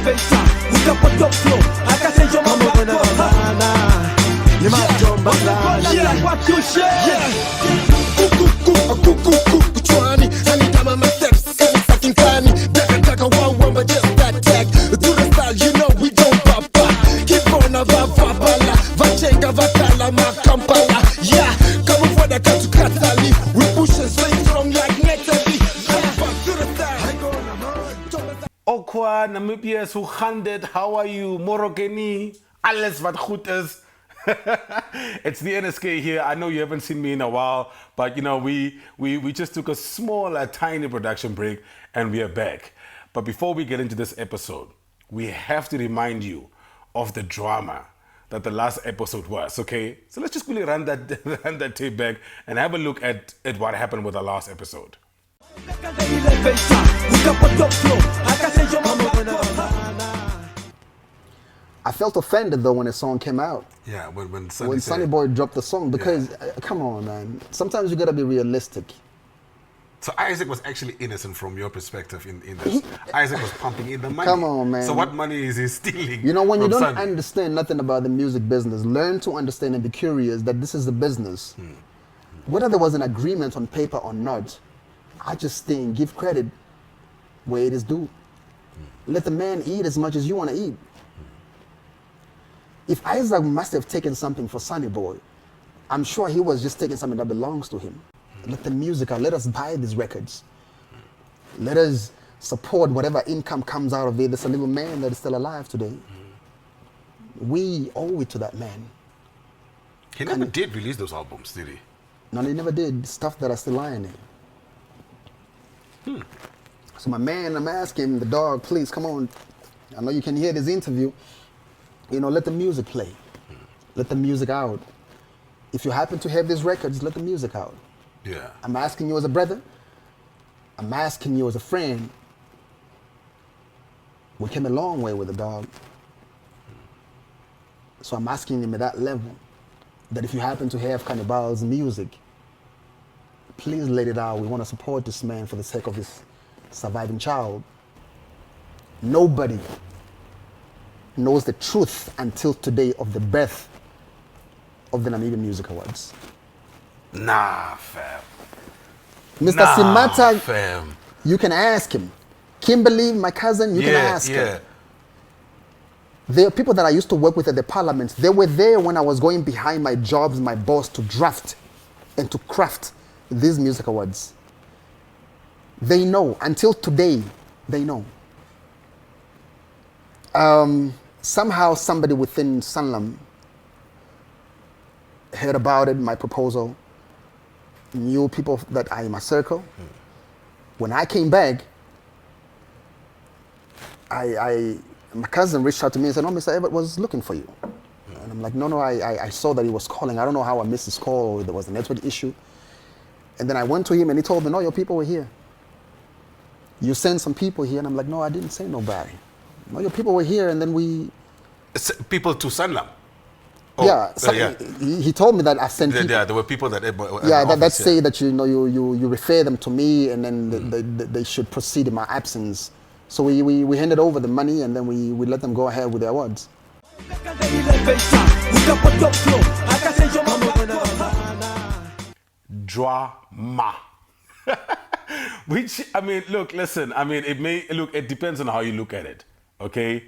elevator, utapata flow, akasema yeah, what you say? Kuchwani, anitama steps, fucking tiny. Taka wamba just that tag. To the style, you know we don't papa. Keep on a vapala, vachenga vakala makampala. Yeah, come for the katukatali. We push and swing strong like Netabi. To the style. Okwa, Namibia, Suhandet, how are you? Morogeni, alles wat goed is. It's the NSK here. I know you haven't seen me in a while, but you know, we just took a small, tiny production break and we are back. But before we get into this episode, we have to remind you of the drama that the last episode was, okay? So let's just quickly run that tape back and have a look at what happened with the last episode. I felt offended though when the song came out. Yeah, when Sonny Boy dropped the song because, come on, man. Sometimes you gotta be realistic. So Isaac was actually innocent from your perspective in this. Isaac was pumping in the money. Come on, man. So what money is he stealing? You know, when you don't Sonny? understand nothing about the music business, learn to understand and be curious that this is the business. Whether there was an agreement on paper or not, I just think give credit where it is due. Let the man eat as much as you want to eat. If Isaac must have taken something for Sonny Boy, I'm sure he was just taking something that belongs to him. Let the music out. Let us buy these records. Let us support whatever income comes out of it. There's a little man that is still alive today. We owe it to that man. He never did release those albums, did he? No, he never did. Stuff that are still lying there. So my man, I'm asking him, the dog, please come on. I know you can hear this interview. You know, let the music play. Let the music out. If you happen to have these records, let the music out. Yeah. I'm asking you as a brother. I'm asking you as a friend. We came a long way with the dog. So I'm asking him at that level that if you happen to have Cannibal's music, please let it out. We want to support this man for the sake of his surviving child. Nobody knows the truth until today of the birth of the Namibian Music Awards. Nah, fam. Mr. Simata, fam. you can ask him. Kimberly, my cousin, you can ask her. There are people that I used to work with at the parliament. They were there when I was going behind my jobs, my boss, to draft and to craft these music awards. They know. Until today, they know. Somehow somebody within Sanlam heard about it, my proposal, knew people that are in my circle. When I came back, my cousin reached out to me and said, no, Mr. Everett was looking for you. And I'm like, no, I saw that he was calling. I don't know how I missed his call or there was a network issue. And then I went to him and he told me, no, your people were here. You sent some people here. And I'm like, no, I didn't send nobody. No, your people were here and then we... People to Sanlam? Oh, yeah, he told me that I sent people. Yeah, there were people that... that say that you refer them to me and then they should proceed in my absence. So we handed over the money and then we let them go ahead with their awards. Drama. Which, I mean, look, listen, I mean, it depends on how you look at it, okay?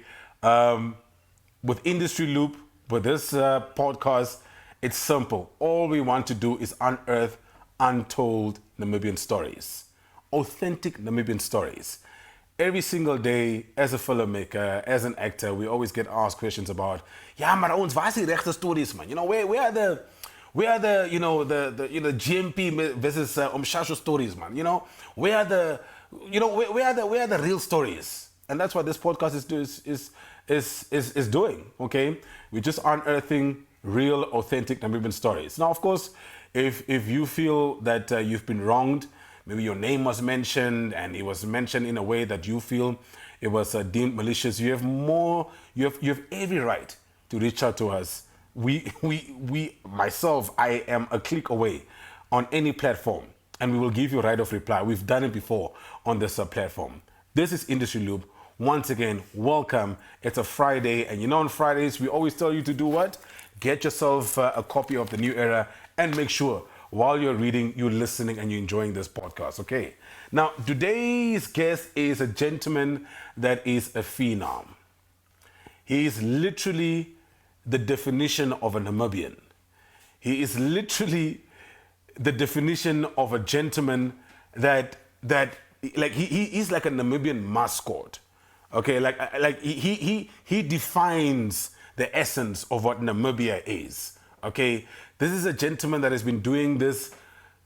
With Industry Loop, with this podcast, it's simple. All we want to do is unearth untold Namibian stories, authentic Namibian stories. Every single day, as a filmmaker, as an actor, we always get asked questions about, yeah, maar ons, waar is die rechte stories, man? You know, where are the GMP versus Umshasho stories, man? You know, where are the real stories? And that's what this podcast is doing. Okay, we're just unearthing real, authentic Namibian stories. Now, of course, if you feel that you've been wronged, maybe your name was mentioned and it was mentioned in a way that you feel it was deemed malicious, you have every right to reach out to us. Myself, I am a click away on any platform and we will give you right of reply. We've done it before on this platform. This is Industry Loop. once again, welcome. It's a Friday, and you know on Fridays, we always tell you to do what? Get yourself a copy of The New Era and make sure while you're reading, you're listening, and you're enjoying this podcast, okay? Now, today's guest is a gentleman that is a phenom. He is literally the definition of a Namibian. He is literally the definition of a gentleman that like he's like a Namibian mascot. Okay, like he defines the essence of what Namibia is. Okay, this is a gentleman that has been doing this.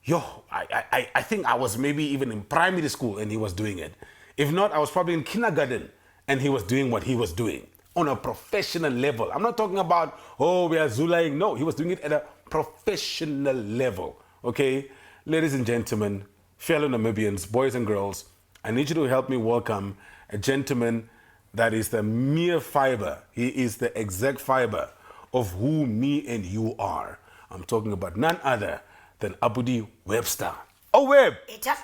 I think I was maybe even in primary school and he was doing it. If not, I was probably in kindergarten and he was doing what he was doing on a professional level. I'm not talking about, we are Zulaying. No, he was doing it at a professional level. Okay, ladies and gentlemen, fellow Namibians, boys and girls, I need you to help me welcome a gentleman that is the mere fiber. He is the exact fiber of who me and you are. I'm talking about none other than Abudi Webster. Oh, Web. Check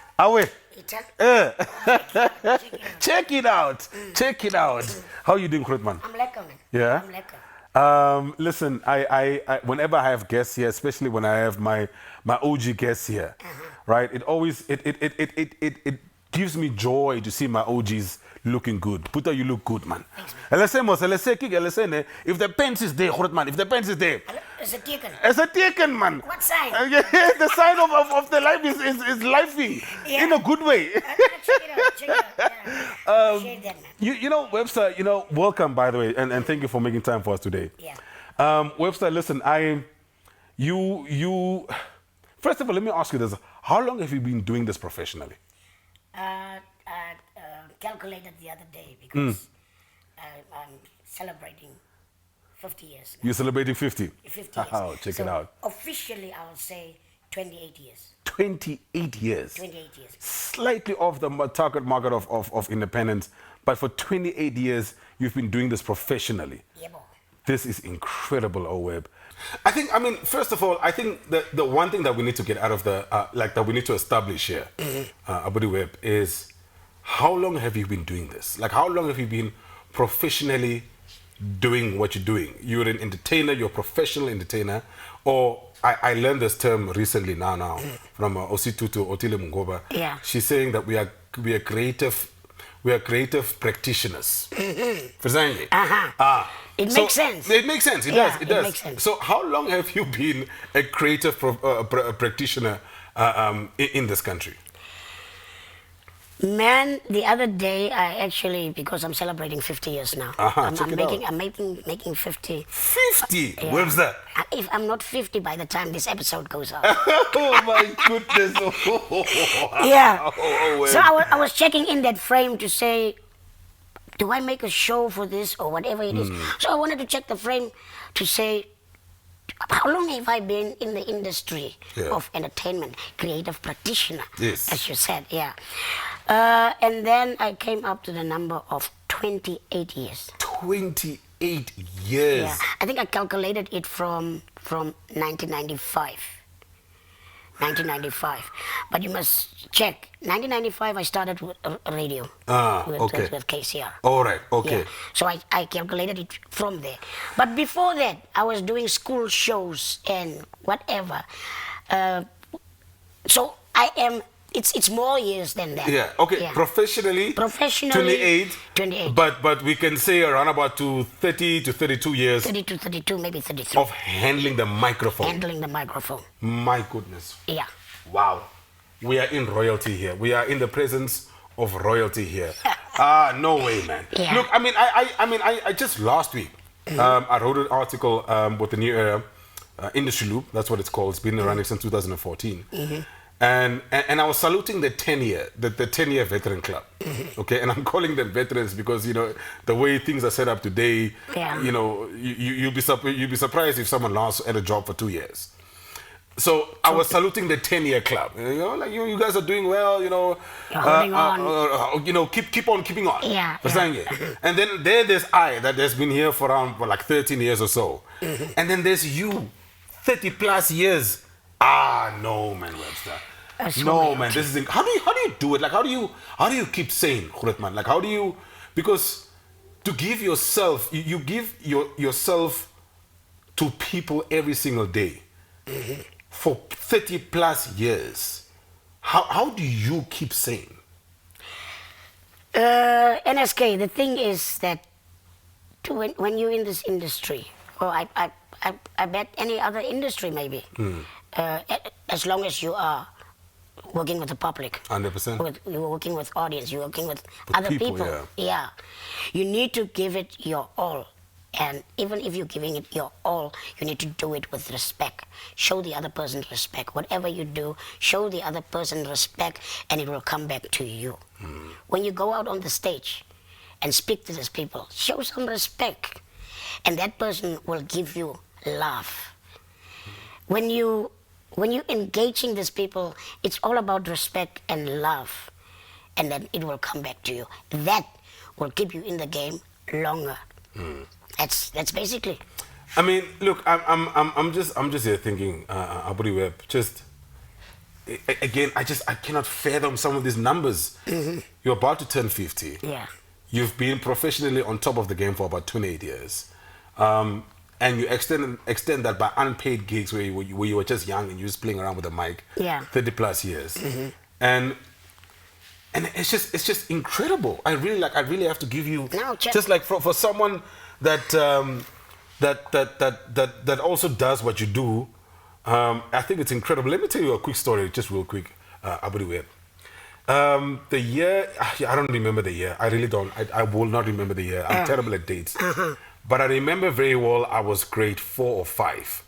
it out. Check it out. How you doing, Grootman? I'm lekker, man. Yeah? I'm lekker. Listen, I whenever I have guests here, especially when I have my OG guests here, right? It always it gives me joy to see my OGs looking good. Puta, you look good, man. Thanks, man. If the pants is there, Grootman, if the pants is there. It's a teken. It's a taken, man. What sign? The sign of the life is lifing in a good way. Check it out. Check it out. Yeah. Appreciate that, man. You know, Webster, welcome, by the way, and thank you for making time for us today. Yeah. Webster, listen, first of all, let me ask you this. How long have you been doing this professionally? I calculated the other day because I'm celebrating 50 years now. You're celebrating 50? 50 years. Oh, check it out. Officially, I will say 28 years. 28 years. 28 years. Slightly off the target market of independence, but for 28 years, you've been doing this professionally. Yeah, boy. This is incredible, Web. First of all, I think the one thing that we need to get out of that we need to establish here, Abudi Web, is how long have you been doing this? Like, how long have you been professionally doing what you're doing? You're an entertainer, you're a professional entertainer, or I learned this term recently now from Ositutu Otile Mungoba. Yeah. She's saying that we are creative practitioners. It makes sense. It makes sense. It Yeah, does. It it does. makes sense. So, how long have you been a creative practitioner in this country? Man, the other day I actually, because I'm celebrating 50 years now. I'm making 50. 50? Yeah. Where's that? If I'm not 50 by the time this episode goes out. Oh my goodness! Yeah. Well. So I was checking in that frame to say, do I make a show for this or whatever it is? So I wanted to check the frame to say, how long have I been in the industry of entertainment, creative practitioner, as you said, yeah. And then I came up to the number of 28 years. 28 years? Yeah, I think I calculated it from 1995. 1995. But you must check. 1995, I started with a radio with KCR. All right, okay. Yeah. So I calculated it from there. But before that, I was doing school shows and whatever. So I am, it's more years than that. Yeah, okay. Yeah. Professionally, 28. 28. But we can say around about to 30 to 32 years. 30 to 32, maybe 33. Of handling the microphone. Handling the microphone. My goodness. Yeah. Wow. We are in royalty here. We are in the presence of royalty here. No way, man. Yeah. Look, I just last week, I wrote an article with the New Era Industry Loop. That's what it's called. It's been running since 2014. And I was saluting the 10-year veteran club. Okay, and I'm calling them veterans because the way things are set up today. Yeah. You'll be surprised if someone lasts at a job for 2 years. So I was saluting the 10-year club. You guys are doing well. You're holding on. Keep on keeping on. Yeah. And then there's I that has been here for around like 13 years or so. And then there's you, 30 plus years. No, man, Webster. No, man. This is how do you do it? Like, how do you keep sane, Grootman? Like, how do you Because to give yourself, you give yourself to people every single day for 30 plus years. How do you keep sane? NSK, the thing is that when you're in this industry, or I bet any other industry maybe, as long as you are working with the public, 100%. You're working with audience, you're working with other people. Yeah. You need to give it your all. And even if you're giving it your all, you need to do it with respect. Show the other person respect. Whatever you do, show the other person respect, and it will come back to you. When you go out on the stage and speak to these people, show some respect, and that person will give you love. When you engaging these people, it's all about respect and love, and then it will come back to you. That will keep you in the game longer. That's basically. I mean, look, I'm just here thinking, Aburi Web, just again, I cannot fathom some of these numbers. You're about to turn 50. Yeah. You've been professionally on top of the game for about 28 years. And you extend that by unpaid gigs where you were just young and you were just playing around with a mic. Yeah. 30 plus years. And it's just incredible. I really have to give you, just like for someone that also does what you do. I think it's incredible. Let me tell you a quick story, just real quick, Aburi Web. The year, I don't remember the year. I really don't. I will not remember the year. I'm terrible at dates. But I remember very well I was grade 4 or 5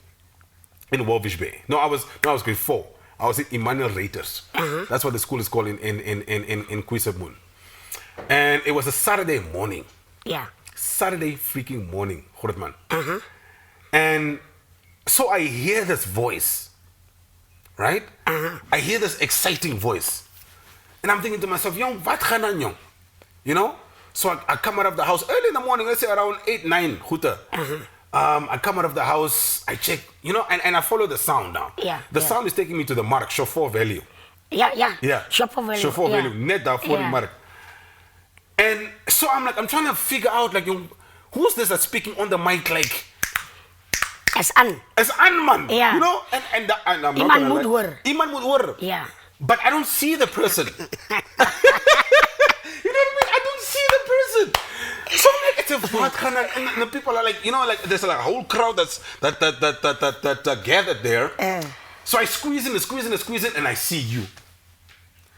in Walvish Bay. No, I was grade 4. I was in Emmanuel Reiters. That's what the school is called in Kwisabun. And it was a Saturday morning. Yeah. Saturday freaking morning, Hortman. And so I hear this voice, right? I hear this exciting voice. And I'm thinking to myself, young, what gaan young? You know? So I come out of the house early in the morning, let's say around 8, 9, Huta. I come out of the house, I check, you know, and I follow the sound now. Yeah. The sound is taking me to the mark, chauffeur value. Yeah. Chauffeur value. Chauffeur value, net daar voor the mark. And so I'm trying to figure out, like, who's this that's speaking on the mic, like, as An, man. Yeah. You know? And I'm not Iman gonna moet lie. hoor. Iman moet hoor. Yeah. But I don't see the person. You know what I mean? I don't see the person. So I'm like, it's a vat, and the people are like, you know, like there's like a whole crowd that gathered there. So I squeeze in, and I see you.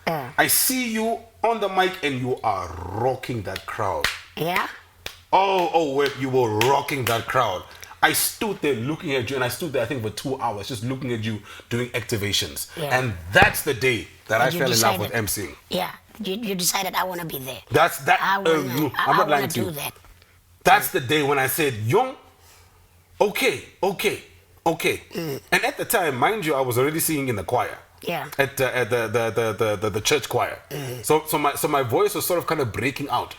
I see you on the mic, and you are rocking that crowd. Yeah. Oh, wait, you were rocking that crowd. I stood there looking at you, and I stood there, I think, for 2 hours, just looking at you doing activations. Yeah. And that's the day that I fell in love with MCing. Yeah, you decided I want to be there. That's that. I'm not lying to you. That. That's the day when I said, young, okay. And at the time, mind you, I was already singing in the choir. Yeah. At the church choir. So my voice was sort of kind of breaking out.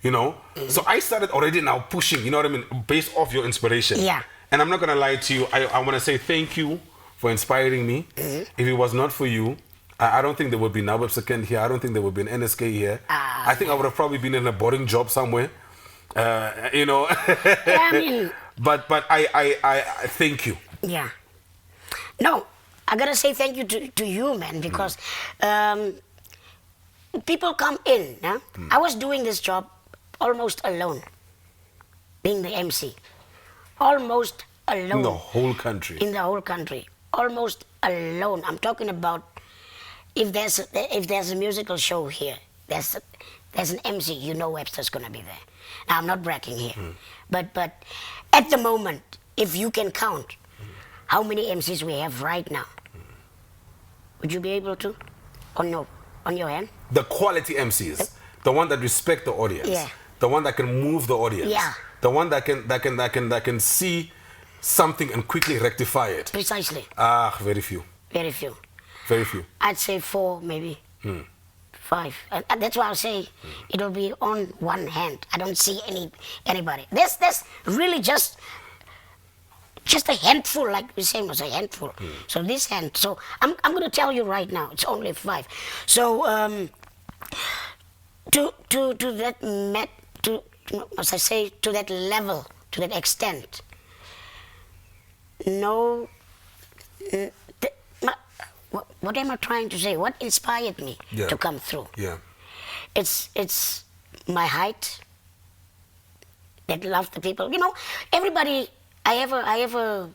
You know, so I started already now pushing, you know what I mean, based off your inspiration. Yeah. And I'm not gonna lie to you, I want to say thank you for inspiring me. If it was not for you, I don't think there would be Webster Snewe here. I don't think there would be an NSK here. I think I would have probably been in a boring job somewhere. You know. Yeah, I mean, but I thank you. Yeah. No, I gotta say thank you to you, man, because people come in. Huh? I was doing this job almost alone, being the MC. Almost alone. In the whole country. In the whole country. Almost alone. I'm talking about if there's a musical show here, there's an MC, you know Webster's gonna be there. Now I'm not bragging here. But at the moment, if you can count how many MCs we have right now, would you be able to? On your hand? The quality MCs, the one that respect the audience, yeah. The one that can move the audience, yeah. The one that can see something and quickly rectify it. Precisely. Very few. Very few. Very few. I'd say 4, maybe 5, and that's why I'll say it'll be on one hand. I don't see anybody. There's really just a handful, like we say, was a handful. So this hand. So I'm going to tell you right now, it's only 5. So to that must I say, to that level, to that extent. No, what am I trying to say? What inspired me to come through? Yeah. It's my height that loves the people. You know, everybody. I have a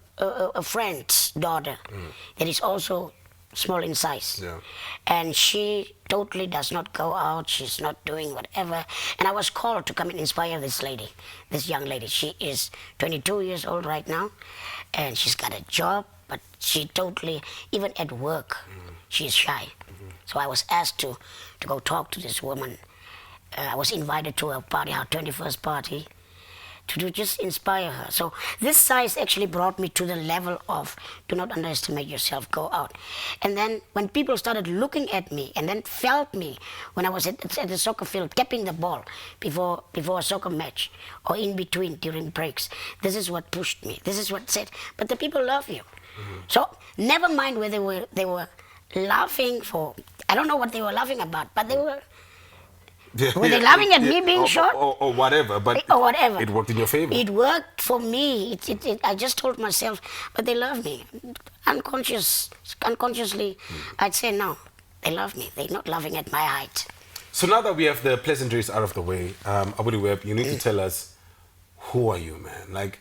friend's daughter that is also small in size, and she totally does not go out. She's not doing whatever. And I was called to come and inspire this lady, this young lady. She is 22 years old right now, and she's got a job, but she totally, even at work, she's shy. So I was asked to go talk to this woman. I was invited to a party, our 21st party, to just inspire her. So this size actually brought me to the level of do not underestimate yourself, go out. And then when people started looking at me and then felt me when I was at the soccer field tapping the ball before a soccer match or in between during breaks, this is what pushed me. This is what said, but the people love you. So never mind whether they were laughing for, I don't know what they were laughing about, but they were were they laughing at me being short? Or whatever, but or whatever. It worked in your favor. It worked for me. I just told myself, but they love me. Unconsciously, I'd say no, they love me. They're not laughing at my height. So now that we have the pleasantries out of the way, Abudi Web, you need to tell us, who are you, man? Like,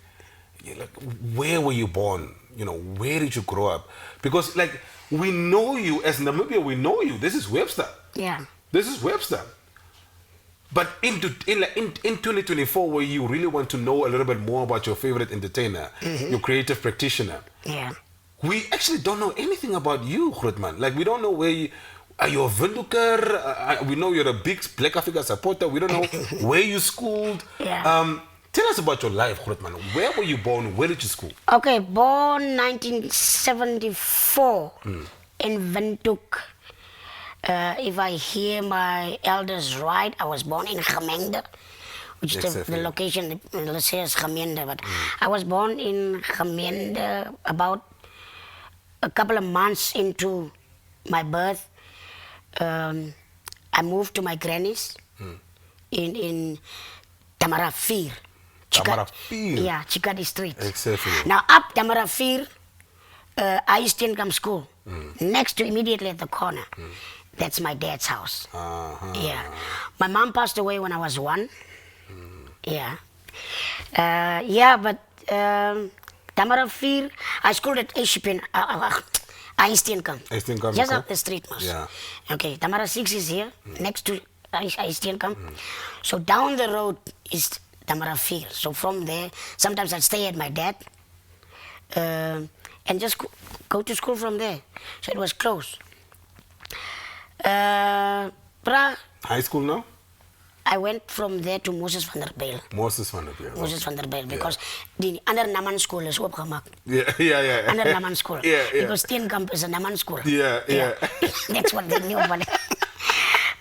where were you born? You know, where did you grow up? Because, like, we know you as Namibia. We know you. This is Webster. Yeah. This is Webster. But in 2024, where you really want to know a little bit more about your favorite entertainer, your creative practitioner, we actually don't know anything about you, Grootman. Like, we don't know where you are. You a Vinduker? We know you're a big Black Africa supporter. We don't know where you schooled. Tell us about your life, Grootman. Where were you born? Where did you school? Okay, born 1974 in Windhoek. If I hear my elders right, I was born in Gemengde, which is the location, let's say is Gemengde, but I was born in Gemengde about a couple of months into my birth. I moved to my granny's in Tamara 4. Tamara 4? Yeah, Chikadi Street. Exactly. Now up Tamara 4, I Steenkamp School, next to immediately at the corner. That's my dad's house. Yeah. My mom passed away when I was 1. Yeah. But Tamara 4, I schooled at Ishipin, Steenkamp. Just up the street, most. Yeah. Okay, Tamara 6 is here, next to Steenkamp. So down the road is Tamara 4. So from there, sometimes I'd stay at my dad and just go to school from there. So it was close. High school now? I went from there to Moses van der Bijl. Moses van der Bijl. Moses van der Bijl, because the under Naman school is opgemaakt. Yeah. Under Naman school. Because Steenkamp is a Naman school. Yeah. That's what they knew about it.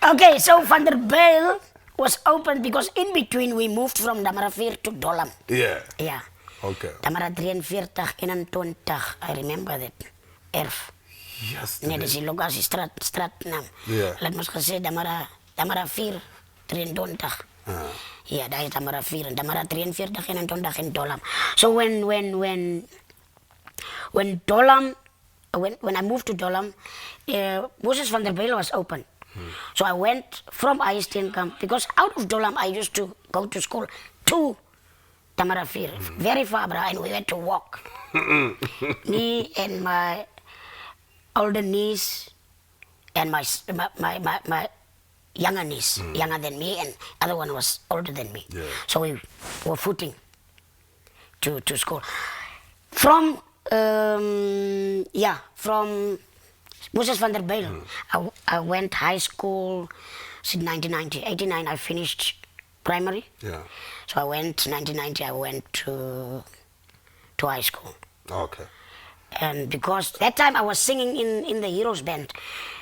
Okay, so Van der Bijl was opened because in between we moved from Tamara 4 to Dolam. Yeah. Okay. Tamara 43, 21, I remember that. Erf. Yes. Nee, dis die lokasie straatnaam. Laat ons gesê Tamara 4, 23. Ja, daar is Tamara 4 en Tamara 43, 21 in Dolam. So when Dolam, when I moved to Dolam, Moses van der Bijl was open. So I went from Steenkamp, because out of Dolam I used to go to school to Tamara 4, very far, bro, and we had to walk. Me and my older niece and my younger niece, younger than me, and other one was older than me. So we were footing to school. From Moses van der Bijl, I went high school since 1990. 89 I finished primary. So I went 1990. I went to high school. Okay. And because that time I was singing in the Heroes Band.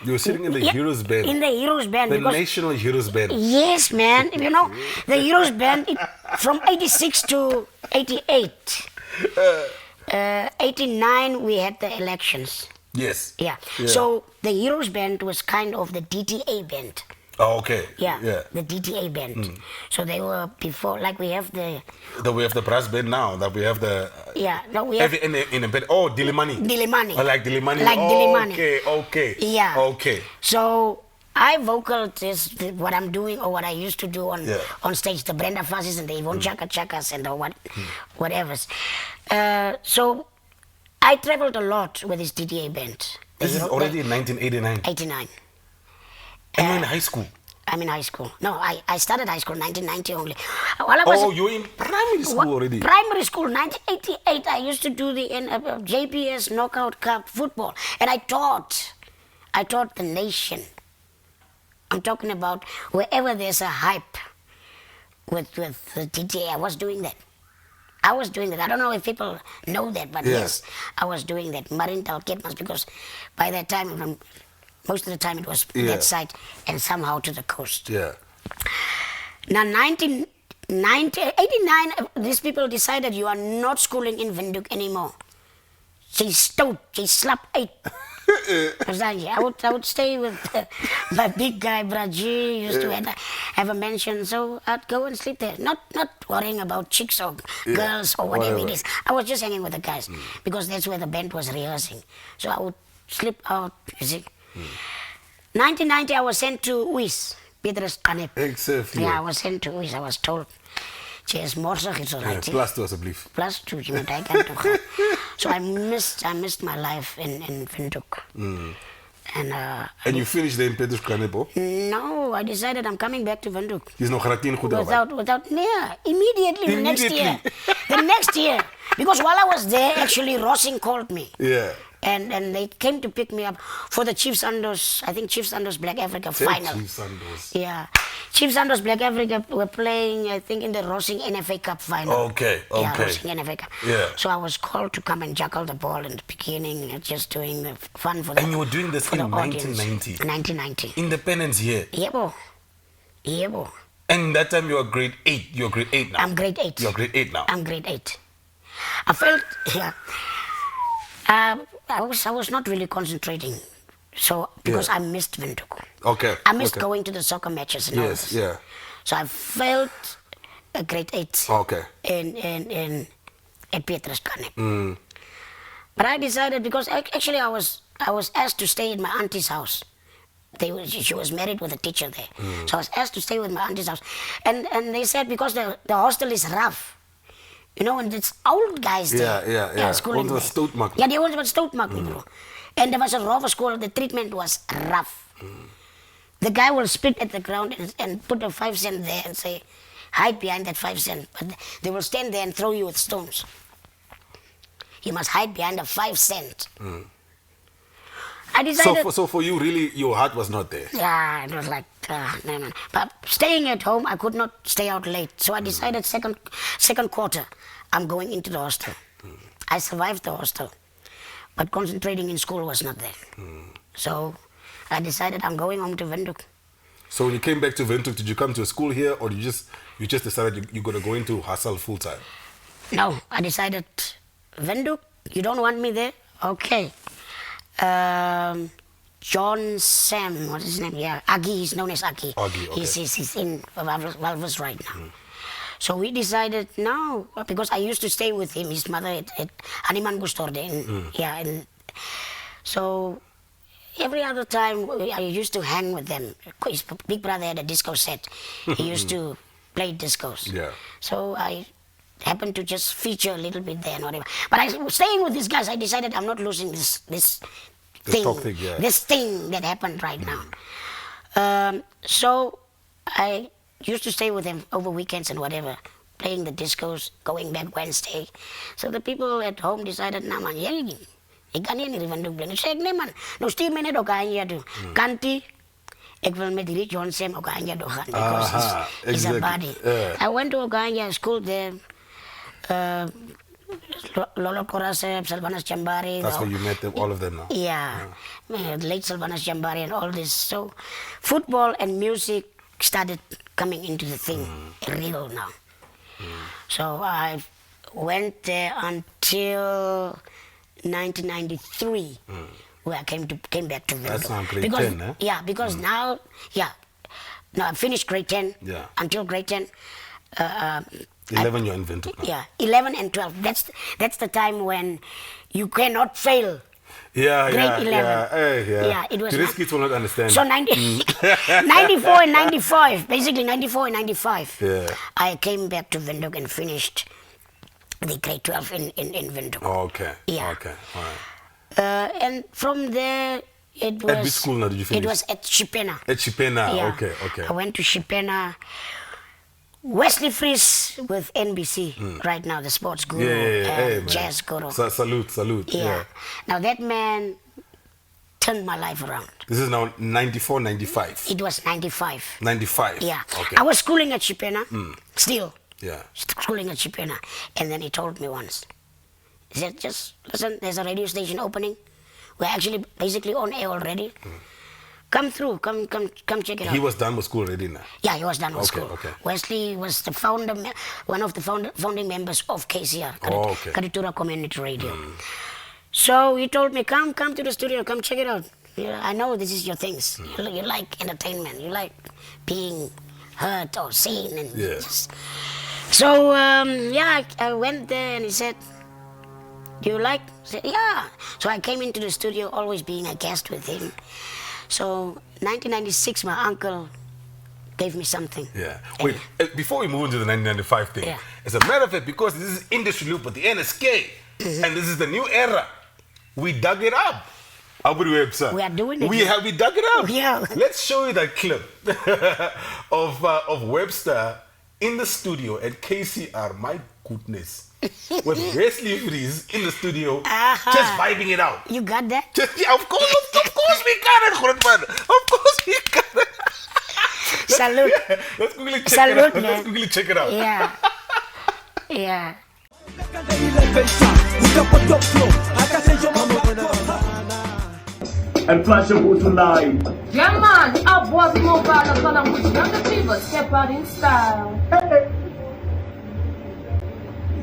You were singing in the Heroes Band? In the Heroes Band. The National Heroes Band. Yes, man. You know, the Heroes Band, from 86 to 88. 89 we had the elections. Yes. Yeah. So the Heroes Band was kind of the DTA band. Oh, okay. Yeah, Yeah. the DTA band. So they were before, like we have the... We have the brass band now. That we have the... Yeah, no, we have... in a band. Oh, Dilimani. Dilimani. Oh, like Dilimani. Like Dilimani. Okay, okay. Yeah. Okay. So I vocal this what I'm doing or what I used to do on stage, the Brenda Fassis and the Yvonne Chaka Chakas and the whatever's. So I traveled a lot with this DTA band. This is already in 1989. 89. And you're in high school? I'm in high school. No, I started high school 1990 only. While I was you were in primary school already? Primary school, 1988. I used to do the JPS Knockout Cup football. And I taught the nation. I'm talking about wherever there's a hype with the DTA, I was doing that. I don't know if people know that, but yes, I was doing that. Marintal Ketmas, because by that time, most of the time it was that side and somehow to the coast. Yeah. Now, 1989, these people decided you are not schooling in Windhoek anymore. She slapped 8. I would stay with my big guy, Braji, used to have a mansion, so I'd go and sleep there. Not worrying about chicks or girls or whatever it is. I was just hanging with the guys because that's where the band was rehearsing. So I would slip out, you see. 1990, I was sent to Uis, Petrus Kanep. Exactly. Yeah, I was sent to Uis. I was told, "Cheers, morsig is alright." Plus 2 alsjeblieft. Plus 2, je moet kijken toe gaan. So I missed my life in Windhoek. And you finished there in Petrus Kanepo? No, I decided I'm coming back to Windhoek. Is nog graag 10 goed immediately the next year. The next year. Because while I was there, actually, Rossing called me. Yeah. And they came to pick me up for the Chiefs Sandos, I think Chiefs Sandos Black Africa final. Chiefs Sandos. Yeah. Chiefs Sandos Black Africa were playing, I think, in the Rossing NFA Cup final. Okay. Yeah, Rossing NFA Cup. Yeah. So I was called to come and juggle the ball in the beginning, just doing the fun for the And you were doing this in 1990? 1990. Independence year? Yebo. And that time you were grade 8. You're grade 8 now? I'm grade 8. You're grade 8 now? I'm grade 8. I felt, I was not really concentrating, so because I missed Windhoek. Okay. I missed going to the soccer matches and all this. Yeah. So I felt a grade 8. Okay. In at Petrus Kanep. But I decided, because actually I was asked to stay in my auntie's house. She was married with a teacher there, so I was asked to stay with my auntie's house, and they said because the hostel is rough. You know, and it's old guys there. Yeah. Schooling there. Stoutmak. Yeah, they always were Stoutmak, bro. And there was a rover school, the treatment was rough. The guy will spit at the ground and put a 5 cent there and say, hide behind that 5 cent. But they will stand there and throw you with stones. You must hide behind a 5 cent. I decided... So for you, really, your heart was not there? Yeah, it was like, no, man. But staying at home, I could not stay out late. So I decided second quarter, I'm going into the hostel. I survived the hostel, but concentrating in school was not there. So I decided I'm going home to Windhoek. So when you came back to Windhoek, did you come to a school here, or you just decided you're going to go into Hassel full time? No, I decided, Windhoek, you don't want me there? Okay. John Sam, what's his name? Yeah, Aggie, he's known as Aggie. Aggie, okay. He's in Walvis right now. So we decided, no, because I used to stay with him, his mother at Haniman Gustorde. And so every other time I used to hang with them. His big brother had a disco set. He used to play discos. Yeah. So I happened to just feature a little bit there and whatever. But I was staying with these guys, I decided I'm not losing this thing, this thing that happened right now. So I used to stay with them over weekends and whatever, playing the discos, going back Wednesday. So the people at home decided, nah man, ik kan hier nie Windhoek bly nie. Sê ek, nee man, nou stuur my net ook aan jou toe. Kantie, ek wil met hierdie John Sam ook aan jou toe gaan, because he's a buddy. I went to Oganya, school there. Lolo Korasep, Salvanas Chambari. That's where you met them, all of them now? Yeah. Late Salvanas Chambari and all this. So football and music started coming into the thing, real now. So I went there until 1993, where I came back to Windhoek. That's now grade 10, eh? Yeah, because now, No, I finished grade 10. Yeah. Until grade 10. 11 you're in Windhoek now. Yeah, 11 and 12. That's the time when you cannot fail. Yeah, Grade 11. Yeah. Yeah, it was Today's kids will not understand. So 94 and 95, basically 94 and 95. Yeah. I came back to Windhoek and finished the grade 12 in Windhoek. Oh, okay. Yeah. Okay. All right. And from there, it was... At which school now did you finish? It was at Chipena. At Chipena. Yeah. Okay. I went to Chipena. Wesley Fries with NBC right now, the sports guru, Hey, jazz guru. Salute. Yeah. Now that man turned my life around. This is now 94, 95. It was 95. 95. Yeah. Okay. I was schooling at Chipena, still. Yeah. Schooling at Chipena. And then he told me once, he said, just listen, there's a radio station opening. We're actually basically on air already. Come through, come check it out. He was done with school already now? Yeah, he was done with school. Okay. Wesley was the one of the founding members of KCR, Karitura Community Radio. So he told me, come to the studio, come check it out. Yeah, I know this is your things. You like entertainment, you like being heard or seen. And So, I went there and he said, do you like? I said, yeah. So I came into the studio always being a guest with him. So 1996, my uncle gave me something. Yeah. Wait, before we move into the 1995 thing, as a matter of fact, because this is Industry Loop with the NSK, and this is the new era, we dug it up. Webster. We are doing it. We dug it up. Yeah. Let's show you that clip of Webster in the studio at KCR. My goodness. With Wesley Fries in the studio, just vibing it out. You got that? Yeah, of course we got it, Grootman. Of course we got it. Salute. Let's quickly check Salute, it out. man. Let's quickly check it out. Yeah. Yeah. And flash up with live. Yeah man, I was mobile and column with younger people step out in style.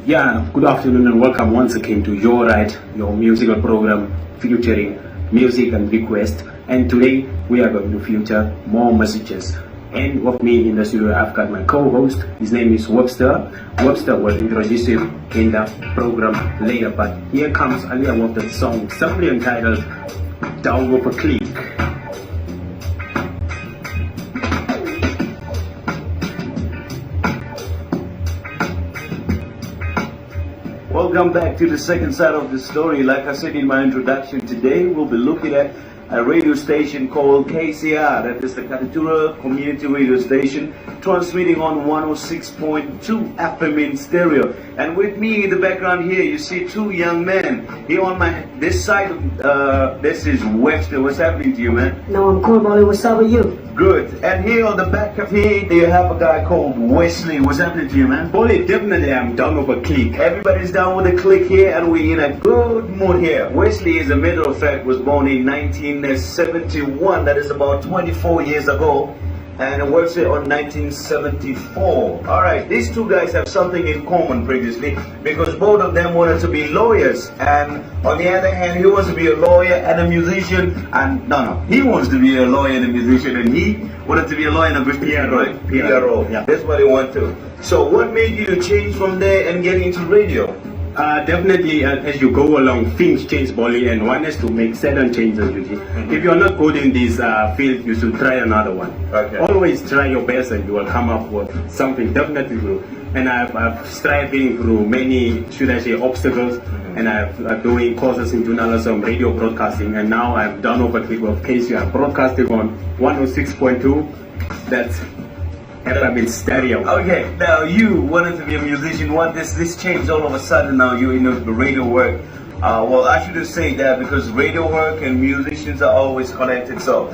Yeah, good afternoon and welcome once again to Your Right, your musical program featuring music and request. And today we are going to feature more messages. And with me in the studio I've got my co-host, his name is Webster. Webster will introduce you in the program later, but here comes Alia with the song simply entitled Down with a Click. Welcome back to the second side of the story. Like I said in my introduction, today we'll be looking at a radio station called KCR, that is the Karitura Community Radio Station, transmitting on 106.2 FM in stereo. And with me in the background here, you see two young men. Here on this side, this is Webster. What's happening to you, man? No, I'm cool, Molly. What's up with you? Good. And here on the back of here, you have a guy called Wesley. What's happening to you, man? Molly, definitely I'm down with a click. Everybody's down with a click here, and we're in a good mood here. Wesley, as a matter of fact, was born in 1971. That is about 24 years ago. And works here on 1974. Alright, these two guys have something in common previously, because both of them wanted to be lawyers, and on the other hand, he wants to be a lawyer and a musician, and he wants to be a lawyer and a musician, and he wanted to be a lawyer and a PRO. Yeah. That's what he wanted to. So what made you to change from there and get into radio? Definitely, as you go along, things change, Bolly, and one has to make certain changes. You see, if you're not good in this field, you should try another one. Okay. Always try your best, and you will come up with something definitely good. And I've striving through many, should I say, obstacles, and I'm doing courses in journalism, radio broadcasting, and now I've done over with KCR broadcasting on 106.2. That's FM in stereo. Okay, now you wanted to be a musician. What this changed all of a sudden? Now you're in the radio work. Well, I shouldn't say that, because radio work and musicians are always connected. So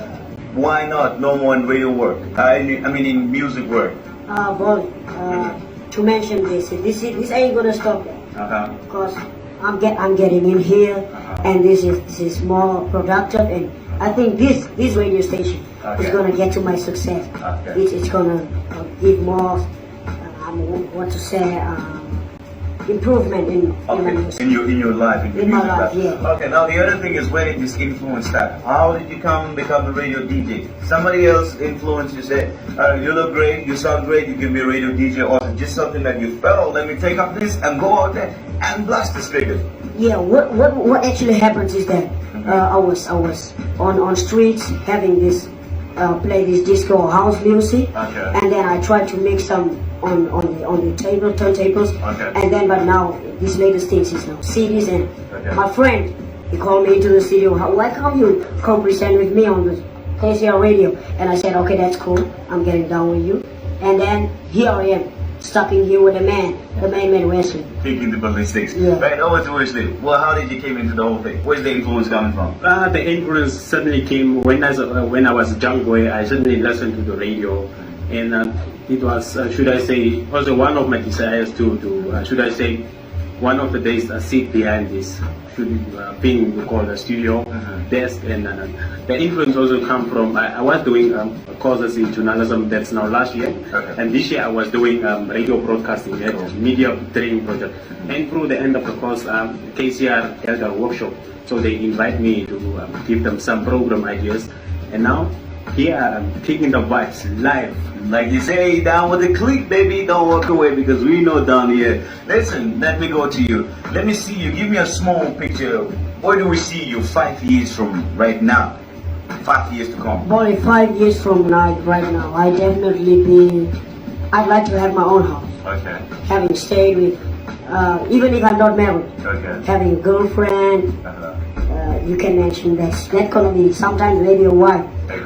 why not no more in radio work? I mean in music work. Bolly, to mention this ain't gonna stop that. Because I'm getting in here, and this is more productive, and I think this radio station is gonna get to my success. It's gonna give more. improvement in my music. In your life, in your In my music life, yeah. Okay, now the other thing is, where did this influence start? How did you become a radio DJ? Somebody else influenced you, said, you look great, you sound great, you can be a radio DJ, or just something that you felt, let me take up this and go out there and blast the speakers? Yeah, what actually happens is that I was on streets having this play this disco or house music, and then I tried to make some on the turntables, and then but now these latest things is now CDs, and my friend, he called me into the studio. Why can't you come present with me on the KCR radio? And I said, okay, that's cool, I'm getting down with you. And then here I am, stuck in here with the main man Wesley. Picking the ballistics. Yeah. Right, over to Wesley. Well, how did you came into the whole thing? Where's the influence coming from? The influence certainly came when I was a young boy. I certainly listened to the radio, and it was, should I say, also one of my desires to should I say, one of the days I sit behind this being called a studio desk, and the influence also come from I was doing courses in journalism. That's now last year, and this year I was doing radio broadcasting at media training project, and through the end of the course, KCR held a workshop, so they invite me to give them some program ideas, and now here I'm taking the vibes live. Like you say, down with the clique, baby, don't walk away, because we know down here. Listen, let me go to you. Let me see you. Give me a small picture. Where do we see you 5 years from right now? 5 years to come. Boy, 5 years from right now, I'd like to have my own house. Okay. Having stayed with, even if I'm not married, having a girlfriend, you can mention that's gonna be sometimes maybe a wife.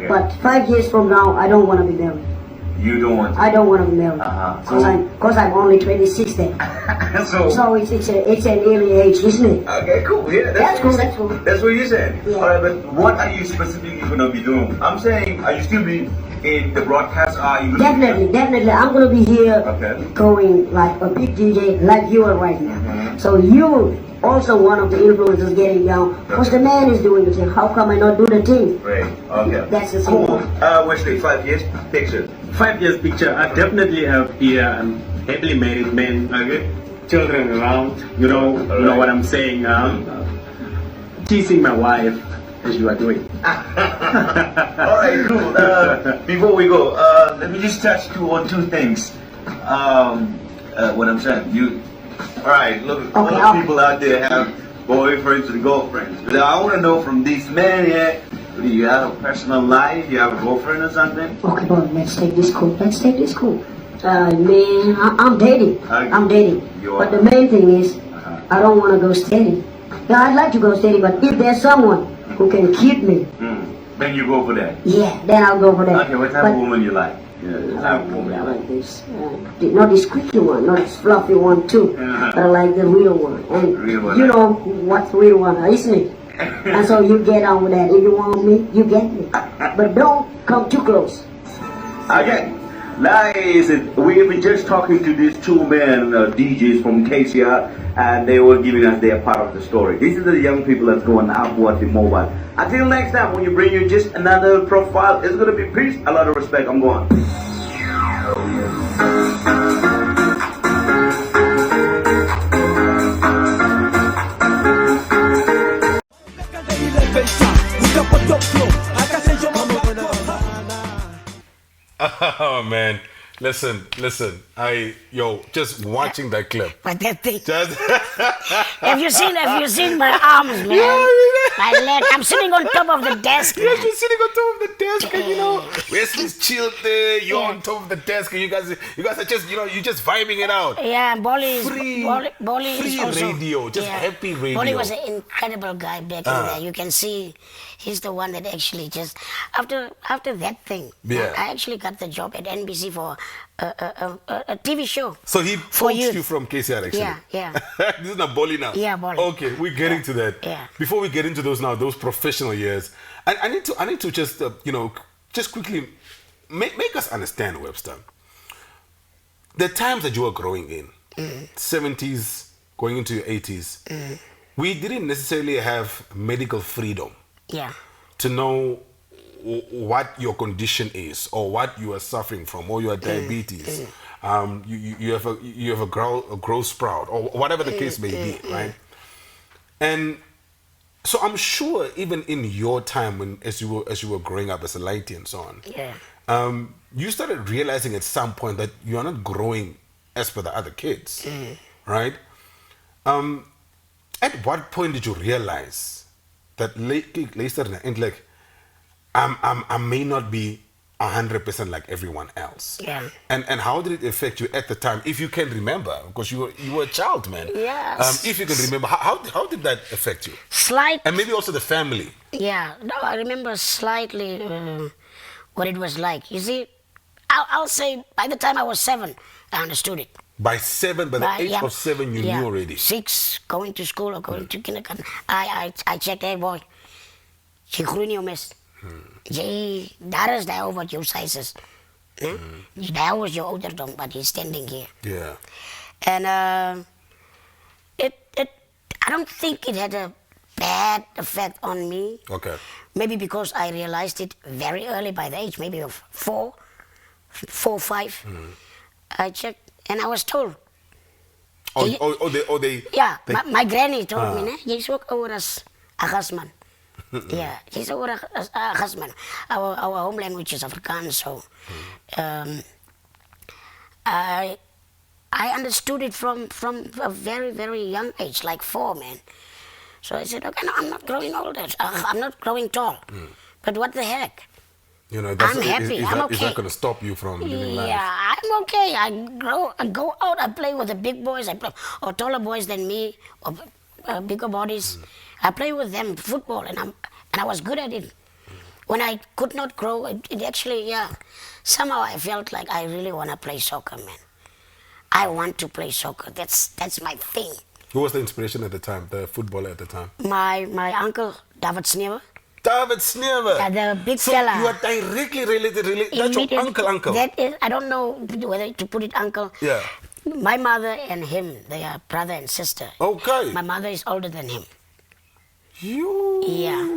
But 5 years from now, I don't want to be married. You don't want to? I don't want to be married. Because I'm only 26 then. so it's an early age, isn't it? Okay, cool. Yeah, that's cool. That's what you said. Yeah. Alright, but what are you specifically going to be doing? I'm saying, are you still be in the broadcast? Are you Definitely. I'm going to be here going like a big DJ like you are right now. So you also one of the influencers getting down, because the man is doing the thing. How come I not do the thing? Right. Okay. That's the cool. Wesley, 5 years picture. 5 years picture. I definitely have be a happily married man. Children around. You know what I'm saying. Teasing my wife as you are doing. Alright, cool. Before we go, let me just touch on two things. What I'm saying, alright, look, a lot of people out there have boyfriends and girlfriends. But I want to know from these men here, do you have a personal life? You have a girlfriend or something? Okay, boy, let's take this cool. Man, I'm dating. I'm dating. But the main thing is, I don't want to go steady. Yeah, I'd like to go steady, but if there's someone who can keep me, then you go for that. Yeah, then I'll go for that. Okay, what type of woman you like? I like this, not this squeaky one, not this fluffy one too, but I like the real one. And you know what's the real one, isn't it? And so you get on with that. If you want me, you get me. But don't come too close. Okay. Nice. We have been just talking to these two men, DJs from KCR, and they were giving us their part of the story. These are the young people that's going upward in mobile. Until next time, when you bring you just another profile, it's going to be peace, a lot of respect. I'm going. Oh man, listen. Just watching that clip. But that thing. Have you seen my arms, man? My leg. I'm sitting on top of the desk. Yes, you're sitting on top of the desk, and Wesley's chilled there. You're on top of the desk, and you guys are just, you're just vibing it out. Yeah, Bolly is free also, radio, just happy radio. Bolly was an incredible guy back in there. You can see he's the one that actually just after that thing. Yeah. I actually got the job at NBC for a TV show. So he poached you from KCR actually. Yeah. This is not Bolly now. Yeah, Bolly. Okay, we're getting to that. Yeah. Before we get into those professional years, I need to just just quickly make us understand, Webster. The times that you were growing in, 70s, going into your 80s, we didn't necessarily have medical freedom. Yeah. To know what your condition is or what you are suffering from or your diabetes. you have a growth sprout, or whatever the case may be, right? And so I'm sure even in your time, when as you were growing up as a lighty and so on, you started realizing at some point that you are not growing as per the other kids, right? At what point did you realize that later and like I may not be 100% like everyone else? Yeah. And how did it affect you at the time, if you can remember? Because you were a child, man. Yes. If you can remember, how did that affect you? Slight. And maybe also the family. Yeah. No, I remember slightly what it was like. You see, I'll say by the time I was 7, I understood it. By the age of 7, you knew already. 6, going to school or going to kindergarten. I checked, hey boy, je groeit niet om is. Daar is daar wat jouw size is. Daar was jouw ouderdom, but he's standing here. Yeah. And I don't think it had a bad effect on me. Okay. Maybe because I realized it very early, by the age maybe of 4, 5. I checked and I was told. They Yeah, my granny told me, né? Jy's ook ouer as Agasman. Yeah, jy's ouer as Agasman. Our home language is Afrikaans, so I understood it from a very, very young age, like 4, man. So I said, okay, no, I'm not growing older. I'm not growing tall. But what the heck? You know, I'm happy. I'm okay. It's not going to stop you from living life. Yeah, I'm okay. I go out. I play with the big boys. I play or taller boys than me, or bigger bodies. I play with them football, and I was good at it. When I could not grow, it actually, somehow I felt like I really want to play soccer, man. I want to play soccer. That's my thing. Who was the inspiration at the time, the footballer at the time? My uncle, Webster Snewe. David Snewe. Yeah, the big so fella. You are directly related. That's your uncle. That is, I don't know whether to put it uncle. Yeah. My mother and him, they are brother and sister. Okay. My mother is older than him. You. Yeah.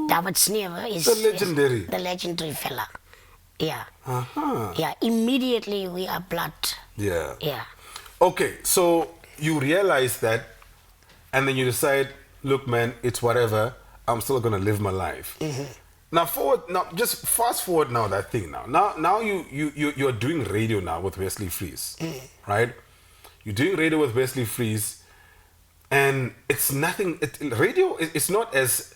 Webster Snewe is the legendary fella. Yeah. Yeah. Immediately we are blood. Yeah. Yeah. Okay, so you realize that, and then you decide, look, man, it's whatever. I'm still gonna live my life. Now just fast forward now that thing now you're doing radio now with Wesley Fries, right? You're doing radio with Wesley Fries, and it's nothing. Radio is not as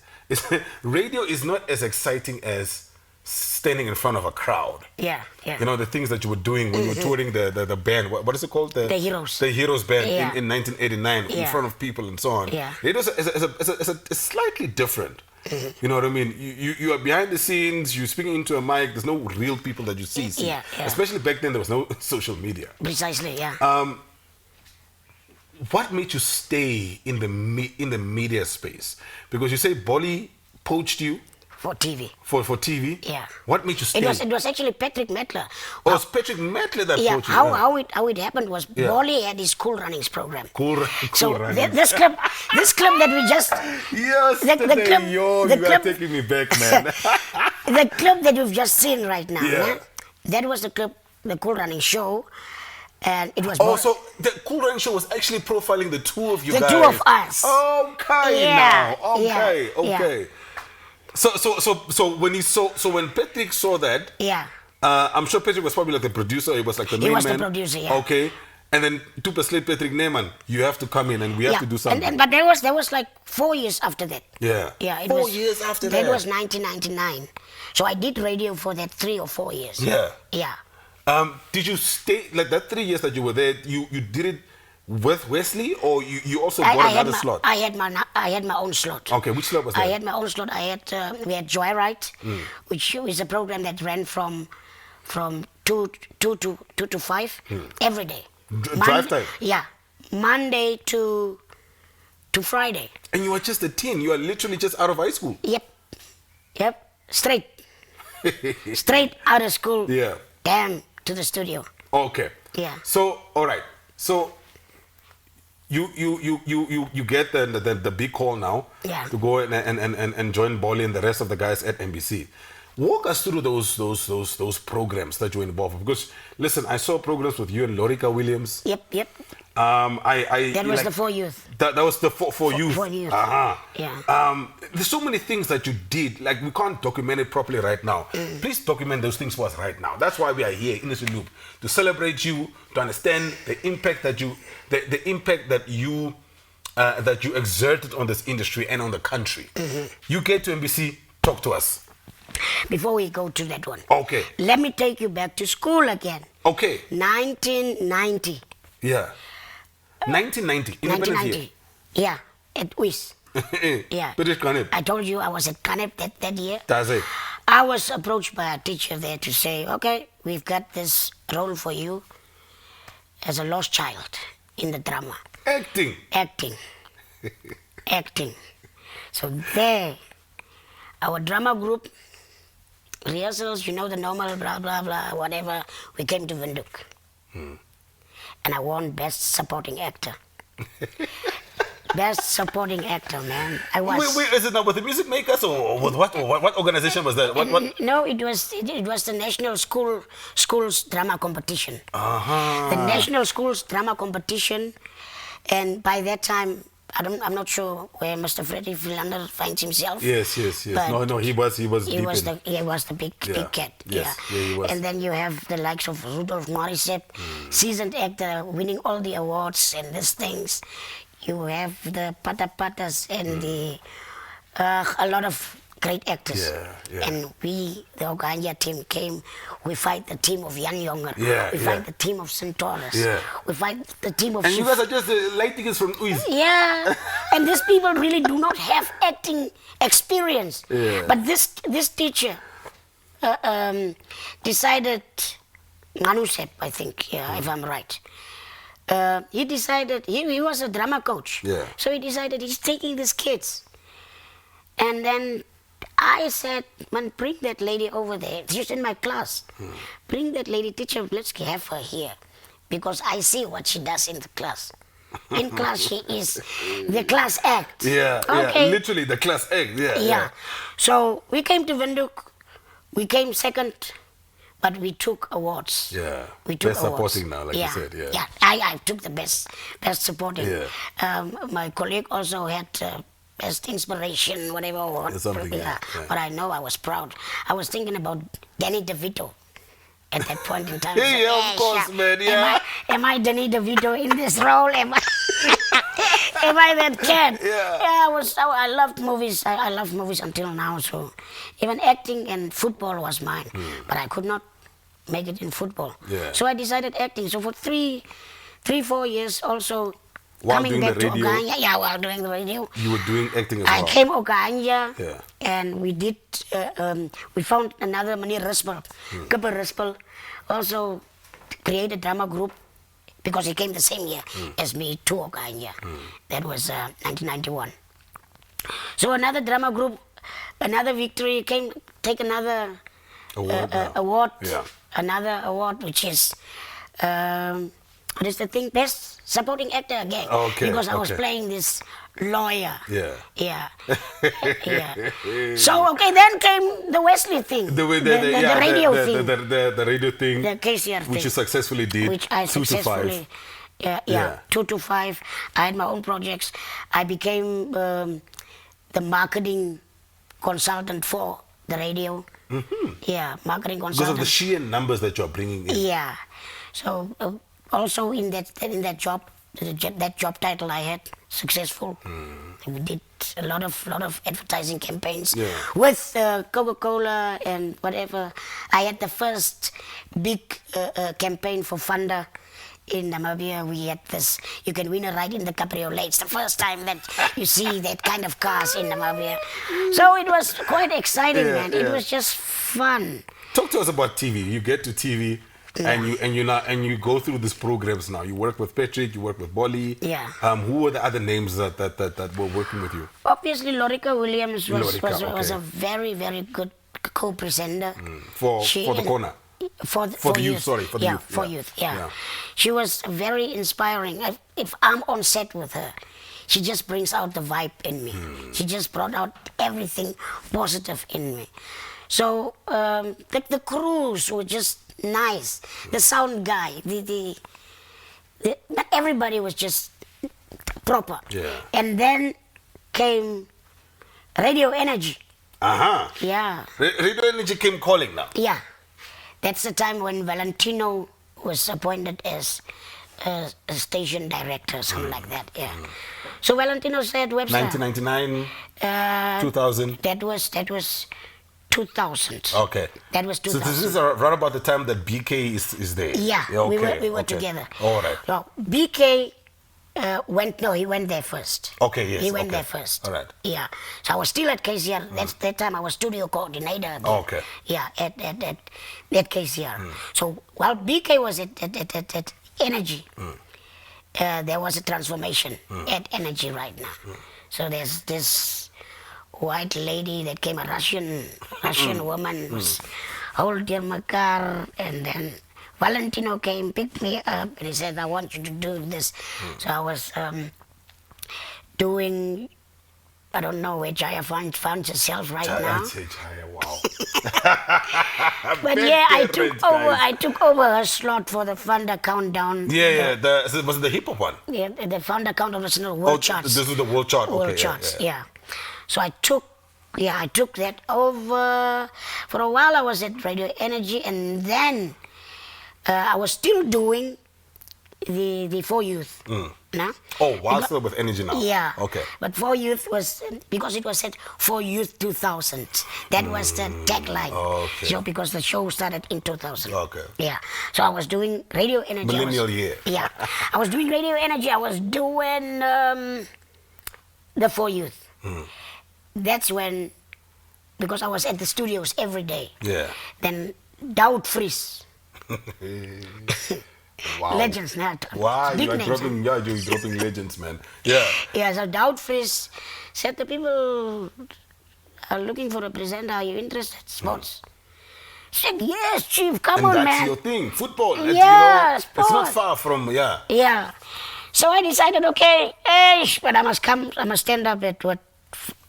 exciting as standing in front of a crowd. Yeah. You know, the things that you were doing when you were touring the band. What is it called? The Heroes. The Heroes band in 1989 in front of people and so on. Yeah. It is a slightly different. You know what I mean? You are behind the scenes. You're speaking into a mic. There's no real people that you see. Yeah. Especially back then, there was no social media. Precisely. Yeah. What made you stay in the media space? Because you say Bolly poached you. For TV. For TV? Yeah. What made you stay? It was actually Patrick Mettler. Oh, it's Patrick Mettler that yeah, poached you. How it happened was Bolly had his Cool Runnings program. Cool Runnings. This club that we just yes, you are taking me back, man. The club that we've just seen right now, that was the club, the Cool Running show. And it was so the Cool Running show was actually profiling the two of you guys. The two of us. Okay, yeah, now. Okay, yeah, okay. Yeah. So when Patrick saw that, I'm sure Patrick was probably like the producer. He was like the main man. He was the producer, yeah. Okay, and then to persuade Patrick Neyman, you have to come in and we have to do something. But there was like 4 years after that. Yeah. Yeah. 4 years after that. That was 1999. So I did radio for that 3 or 4 years. Yeah. Yeah. Did you stay like that 3 years that you were there? You did it with Wesley, or you also got another slot? I had my own slot. Okay, which slot was that? I had my own slot. We had Joyride, which is a program that ran from 2 to 5 every day. Drive time. Yeah, Monday to Friday. And you were just a teen. You are literally just out of high school. Yep. Straight out of school. Yeah. Damn, to the studio. Okay. Yeah. So all right. So you get the big call now to go and join Bolly and the rest of the guys at NBC. Walk us through those programs that you were involved with. Because listen, I saw programs with you and Lorica Williams. Yep. That was the For Youth. That was the for youth. For youth. Yeah. There's so many things that you did. Like, we can't document it properly right now. Please document those things for us right now. That's why we are here in this loop, to celebrate you, to understand the impact that the impact that you exerted on this industry and on the country. You get to NBC, talk to us. Before we go to that one, okay, let me take you back to school again. Okay. 1990. Yeah. 1990. 1990. Yeah, at WIS. Yeah. British Canep. I told you I was at Canep that year. That's it. I was approached by a teacher there to say, okay, we've got this role for you as a lost child in the drama. Acting. Acting. So there, our drama group, rehearsals, you know, the normal blah, blah, blah, whatever, we came to Windhoek. And I won Best Supporting Actor. Best Supporting Actor, man. I was. Wait, is it now with the Music Makers or with what? Or what organization was that? What? No, it was the National Schools Drama Competition. The National Schools Drama Competition, and by that time, I'm not sure where Mr. Freddie Philander finds himself. Yes. No, he was he was the big cat. Yes, yeah, he was. And then you have the likes of Rudolph Morissette, seasoned actor, winning all the awards and these things. You have the Patapatas and a lot of great actors. Yeah. And we, the Oganya team, came. We fight the team of Jan Jonger. We fight the team of Centaurus. We fight the team of... And you guys are just light tickets from Uis. Yeah. And these people really do not have acting experience. Yeah. But this teacher decided, Manusep, I think, if I'm right. He decided, he was a drama coach. Yeah. So he decided he's taking these kids. And then I said, man, bring that lady over there. She's in my class. Bring that lady, teacher, let's have her here. Because I see what she does in the class. In class, she is the class act. Yeah, literally the class act. Yeah. So we came to Windhoek. We came second, but we took awards. Yeah. We took best awards. Supporting now, like you said. Yeah. I took the best supporting. Yeah. My colleague also had best inspiration, whatever award. Something. Yeah. But I know I was proud. I was thinking about Danny DeVito at that point in time. Of course, man. Yeah. Am I Danny DeVito in this role? Am I that cat? Yeah. I loved movies. I love movies until now. So even acting and football was mine. But I could not make it in football. Yeah. So I decided acting. So for 4 years also, while coming doing back the to radio, Oganya, while doing the radio. You were doing acting as well. I came Oganya, Yeah. and we did. We found another Meneer Rispel, Kipper Rispel, also created a drama group because he came the same year as me to Oganya. That was 1991. So another drama group, another victory came. Take another award. Yeah. Another award, which is. What is the thing? Best Supporting Actor again. Because I was playing this lawyer. Yeah. Yeah. So, then came the Wesley thing. The radio thing. The radio thing. The KCR thing. Which you successfully did. Which I 2 to 5. successfully... Yeah, 2 to 5. I had my own projects. I became the marketing consultant for the radio. Yeah, marketing consultant. Because of the sheer numbers that you're bringing in. Yeah. So... also in that job, that job title I had, successful. We did a lot of advertising campaigns with Coca-Cola and whatever. I had the first big campaign for Funda in Namibia. We had this, you can win a ride in the cabriolet. It's the first time that you see that kind of cars in Namibia. So it was quite exciting, man. It was just fun. Talk to us about TV. You get to TV. And you go through these programs now. You work with Patrick, you work with Bolly. Yeah. Who were the other names that were working with you? Obviously, Lorica Williams was a very, very good co-presenter. For the corner. For the youth. For youth. She was very inspiring. If I'm on set with her, she just brings out the vibe in me. She just brought out everything positive in me. So the crews were just nice. The sound guy, not everybody was just proper. Yeah. And then came Radio Energy. Yeah. Radio Energy came calling now. Yeah. That's the time when Valentino was appointed as a station director, something like that. Yeah. So Valentino said, Webster. 1999, 2000. That was 2000. Okay. That was 2000. So this is right about the time that BK is there. Yeah, okay. we were together. All right. So BK he went there first. Okay, yes. He went there first. All right. Yeah. So I was still at KCR. That's that time I was studio coordinator. Again. Okay. Yeah, at KCR. So while BK was at Energy, there was a transformation at Energy right now. So there's this white lady that came, a Russian woman, was holding my car, and then Valentino came, picked me up, and he said, I want you to do this. So I was doing, I don't know where Jaya found herself right now. Jaya, wow. But yeah, I took over her slot for the Founder Countdown. Yeah. Was it the hip hop one? Yeah, the Founder Countdown was the world charts. This is the world chart. World charts, yeah. So I took that over. For a while I was at Radio Energy, and then I was still doing the For Youth. No? Oh, while still with Energy now? Yeah. Okay. But For Youth was, because it was said For Youth 2000. That was the tagline. Okay. So because the show started in 2000. Okay. Yeah. So I was doing Radio Energy. Millennial year. Yeah. I was doing Radio Energy. I was doing the For Youth. That's when, because I was at the studios every day. Yeah. Then Daud Fries. Wow. Legends now. Wow, Big you're names, dropping legends, man. Yeah. Yeah, so Daud Fries said the people are looking for a presenter. Are you interested? Sports. Said, yes, Chief, come on, man. And that's your thing, football. Yeah, it's not far from, Yeah. So I decided, okay, but I must stand up at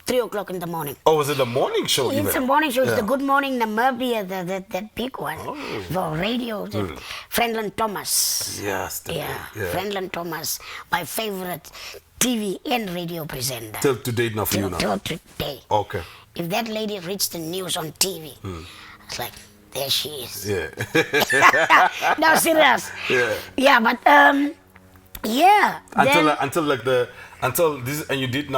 3 o'clock in the morning. Oh, was it the morning show? It's a morning show. It's the Good Morning Namibia, that big one. For radio, Friendland Thomas. Yes. Friendland Thomas, my favorite TV and radio presenter. Till to date now for you now? Till today. Okay. If that lady reads the news on TV, it's like, there she is. Yeah. No, serious. Yeah. Yeah, but, yeah. Until this, and you did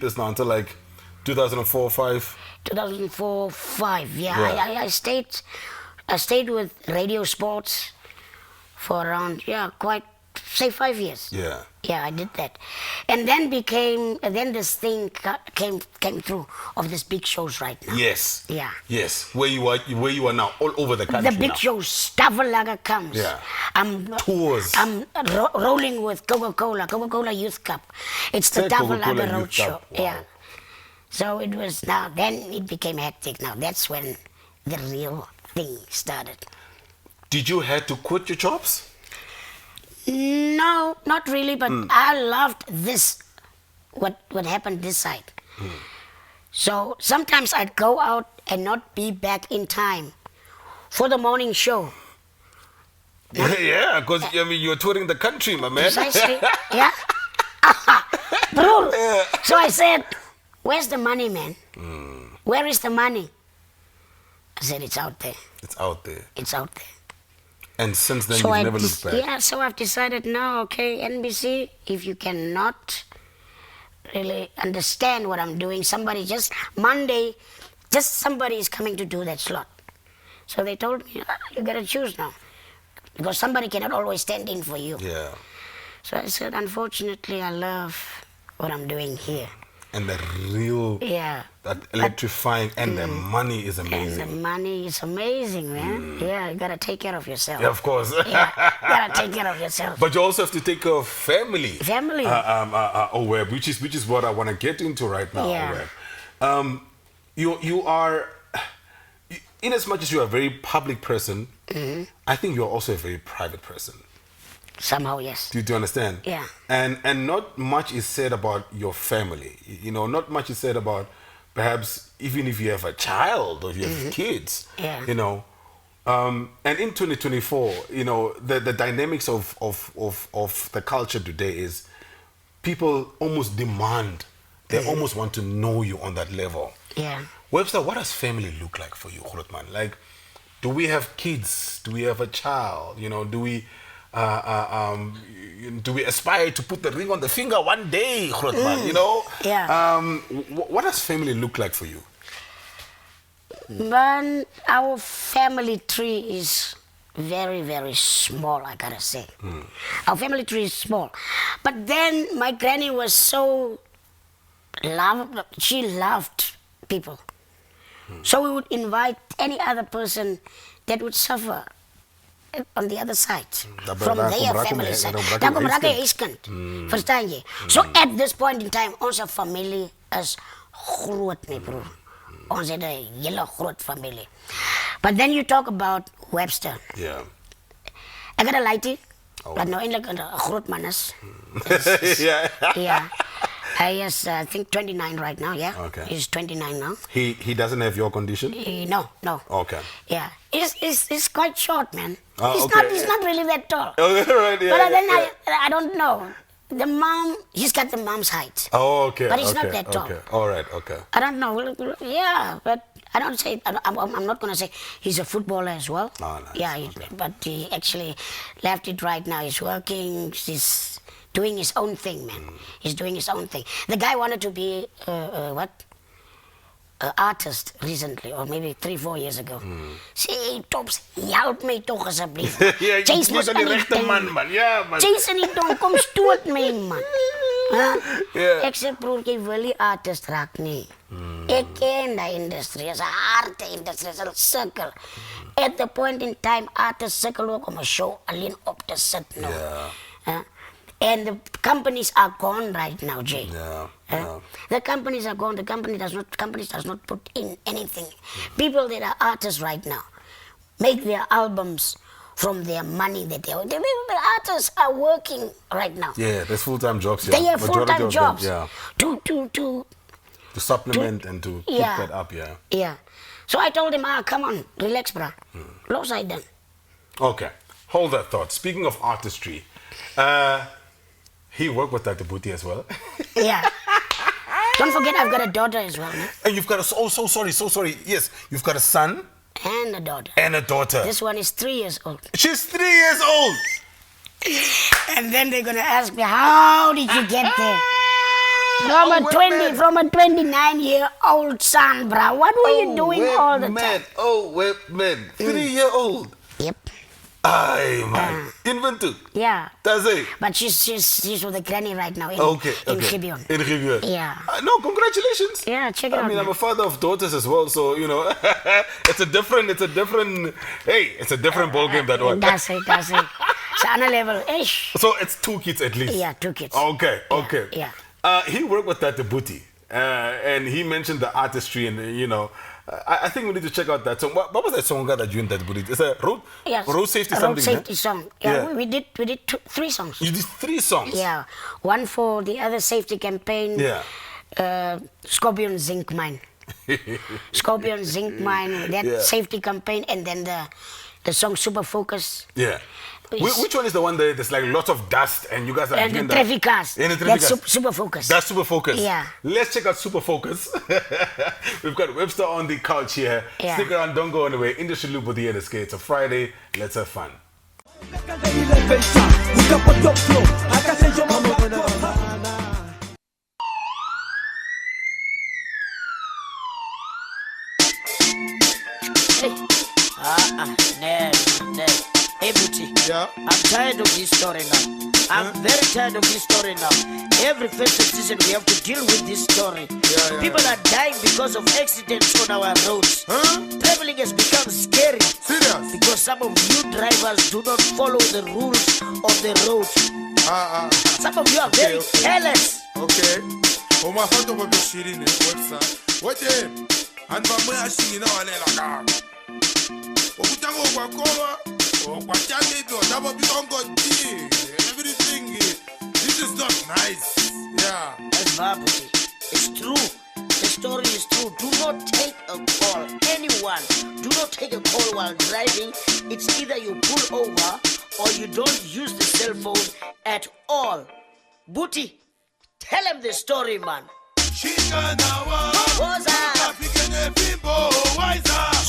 this now until like 2004, 5? 2004, 5, yeah. I stayed with Radio Sports for around, say 5 years. Yeah. Yeah, I did that. And then this thing came through of these big shows right now. Yes. Yeah. Yes. Where you are now, all over the country. The big shows, Stavalaga comes. Yeah. Tours. I'm rolling with Coca-Cola Youth Cup. It's the Stavalaga Road Show. Wow. Yeah. So it was then it became hectic now. That's when the real thing started. Did you have to quit your jobs? No, not really, but I loved this, what happened this side. So sometimes I'd go out and not be back in time for the morning show. Yeah, because you're touring the country, my man. Precisely, yeah. Bro, so I said, where's the money, man? Where is the money? I said, it's out there. It's out there. It's out there. And since then, you've never looked back. Yeah, so I've decided now, okay, NBC, if you cannot really understand what I'm doing, somebody is coming to do that slot. So they told me, you got to choose now. Because somebody cannot always stand in for you. Yeah. So I said, unfortunately, I love what I'm doing here. And the real, that electrifying, and the money is amazing. And the money is amazing, man. Yeah, you gotta take care of yourself. Yeah, of course. You gotta take care of yourself. But you also have to take care of family. Family. Which is what I want to get into right now. Yeah. You are, in as much as you're a very public person, I think you're also a very private person. Somehow, yes. Do you understand? Yeah. And not much is said about your family. Not much is said about perhaps even if you have a child or if you have kids, Yeah. you know, and in 2024, you know, the dynamics of the culture today is people almost demand, they almost want to know you on that level. Yeah. Webster, what does family look like for you, Grootman? Like, do we have kids? Do we have a child? You know, do we aspire to put the ring on the finger one day, Grootman? You know? Yeah. What does family look like for you? Man, our family tree is very, very small, I gotta say. Our family tree is small. But then my granny was so she loved people. So we would invite any other person that would suffer on the other side, from their family side. Dan kom raak hy huiskind. Verstaan jy? So at this point in time, onze familie is groot, my broer. Ons het 'n hele groot familie. But then you talk about Webster. Yeah. I got a lightie, but nou eintlik 'n groot man is. Yeah. Yeah. He is, I think, 29 right now, yeah? Okay. He's 29 now. He doesn't have your condition? No. Okay. Yeah. He's quite short, man. Okay. He's not really that tall. Oh, right, yeah, But then yeah. I don't know. The mom, he's got the mom's height. Oh, okay. But he's okay, not that tall. Okay. All right, okay. I don't know. Yeah, but I don't say, I'm not going to say he's a footballer as well. Oh, nice. Yeah, but he actually left it right now. He's working, he's doing his own thing, man. He's doing his own thing. The guy wanted to be, an artist recently, or maybe 3-4 years ago. Say, Tops, help me toch asseblief. Ja, Chase jy is aan die regte man. Ja, man. Chase nie dong, kom stoot my, man. Yeah. Ek sê, broer, jy wil nie artist raak nie. Ek ken die industrie, is 'n harde industrie, is 'n sukkel. At the point in time, artists sukkel ook om 'n show alleen op te sit nou. Yeah. And the companies are gone right now, Jay. Yeah. The companies are gone. The companies does not put in anything. People that are artists right now make their albums from their money that the artists are working right now. Yeah, there's full-time jobs. Yeah. They have Majority full-time of them, jobs. Yeah. To To supplement and to keep that up. Yeah. Yeah. So I told him, come on, relax, bruh. Low side then. Okay. Hold that thought. Speaking of artistry, he worked with Dr. Booty as well. Yeah. Don't forget, I've got a daughter as well. Man. And you've got so sorry. Yes, you've got a son And a daughter. and a daughter. This one is 3 years old. She's 3 years old. And then they're gonna ask me, how did you get there? From a 29-year-old son, bruh. What were you doing all the time? Oh, man. 3-year-old. Yep. Ay, man. Inventu. Yeah. That's it. But she's with the granny right now in Gibeon. In Gibeon. Yeah. No, congratulations. Yeah, check it out. I mean, I'm man. a father of daughters as well, so you know, it's a different ball game, that one. That's it. It's on a level. Ish. So it's 2 kids at least. Yeah, 2 kids. Okay. Yeah. He worked with Dr. Booty, and he mentioned the artistry, and you know, I think we need to check out that song. What was that song that you and Dr. Booty? It's a road safety something. Road safety song. Yeah, Yeah. we did 3 songs. You did 3 songs. Yeah, one for the other safety campaign. Yeah. Scorpion Zinc Mine. Scorpion Zinc Mine, that Yeah. safety campaign, and then the song Super Focus. Yeah. Which one is the one that there's like lots of dust and you guys are And the doing that? traffic cars. And the traffic That's cars. Super Focus. That's Super Focus. Yeah. Let's check out Super Focus. We've got Webster on the couch here. Yeah. Stick around, don't go anywhere. Industry Loop with the NSK. It's a Friday. Let's have fun. Hey, Booty. Yeah. I'm tired of this story now. I'm very tired of this story now. Every festive season we have to deal with this story. Yeah. People are dying because of accidents on our roads. Traveling has become scary. Serious? Because some of you drivers do not follow the rules of the road. Some of you are very careless. Okay. Uma foto kwa bishirine website. Wote anba mwe ashina wale la. Okutango kwa koma, kwa chande do dabo bikongo ti. Everything. This is not nice. Yeah. That's Booty. It's true. It's story is true, do not take a call. Anyone, do not take a call while driving. It's either you pull over or you don't use the cell phone at all. Booty, tell him the story, man.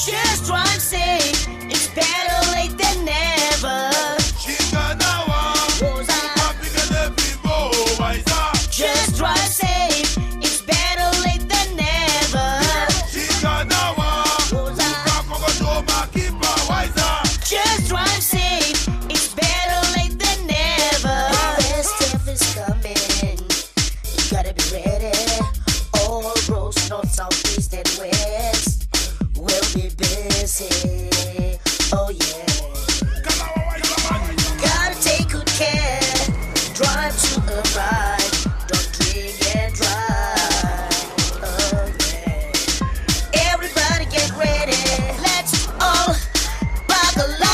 Just try and say it's better late than never. Just try and say it's better late than never. Just try and say it's better late than never. Best stuff is coming. You gotta be ready. All roads, north, south, east, and west will be busy. Oh yeah. Gotta take good care. Drive to arrive. Don't drink and drive. Oh yeah. Everybody get ready. Let's all buckle up.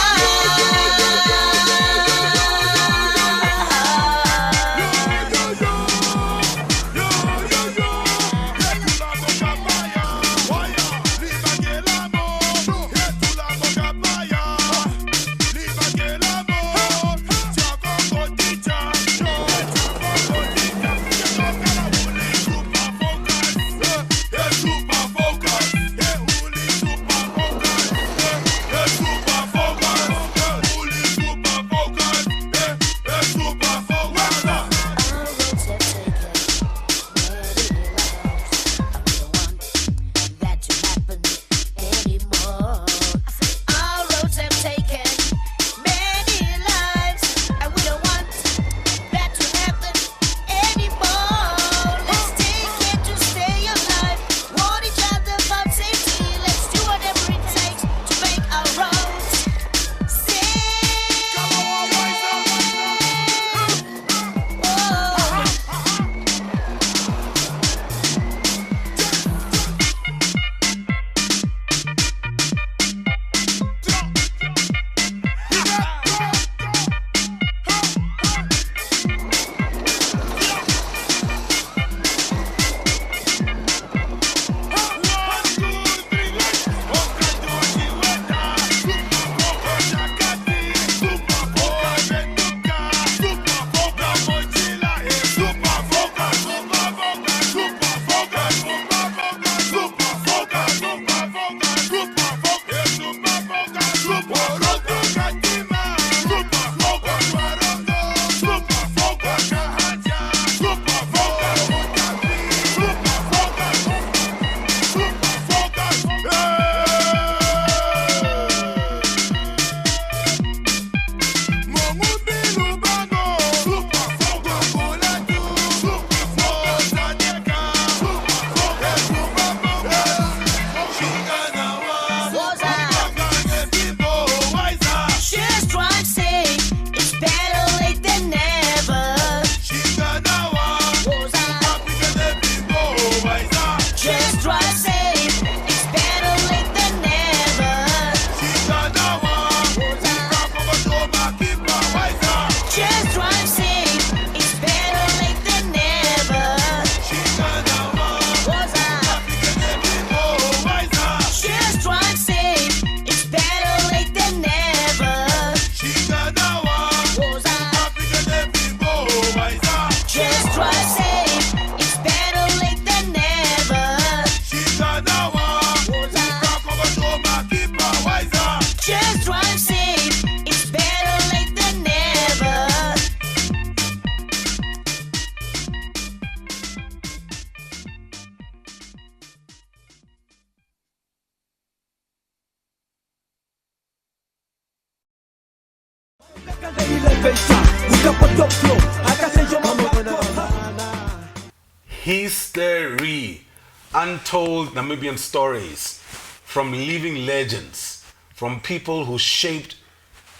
History, untold Namibian stories from living legends, from people who shaped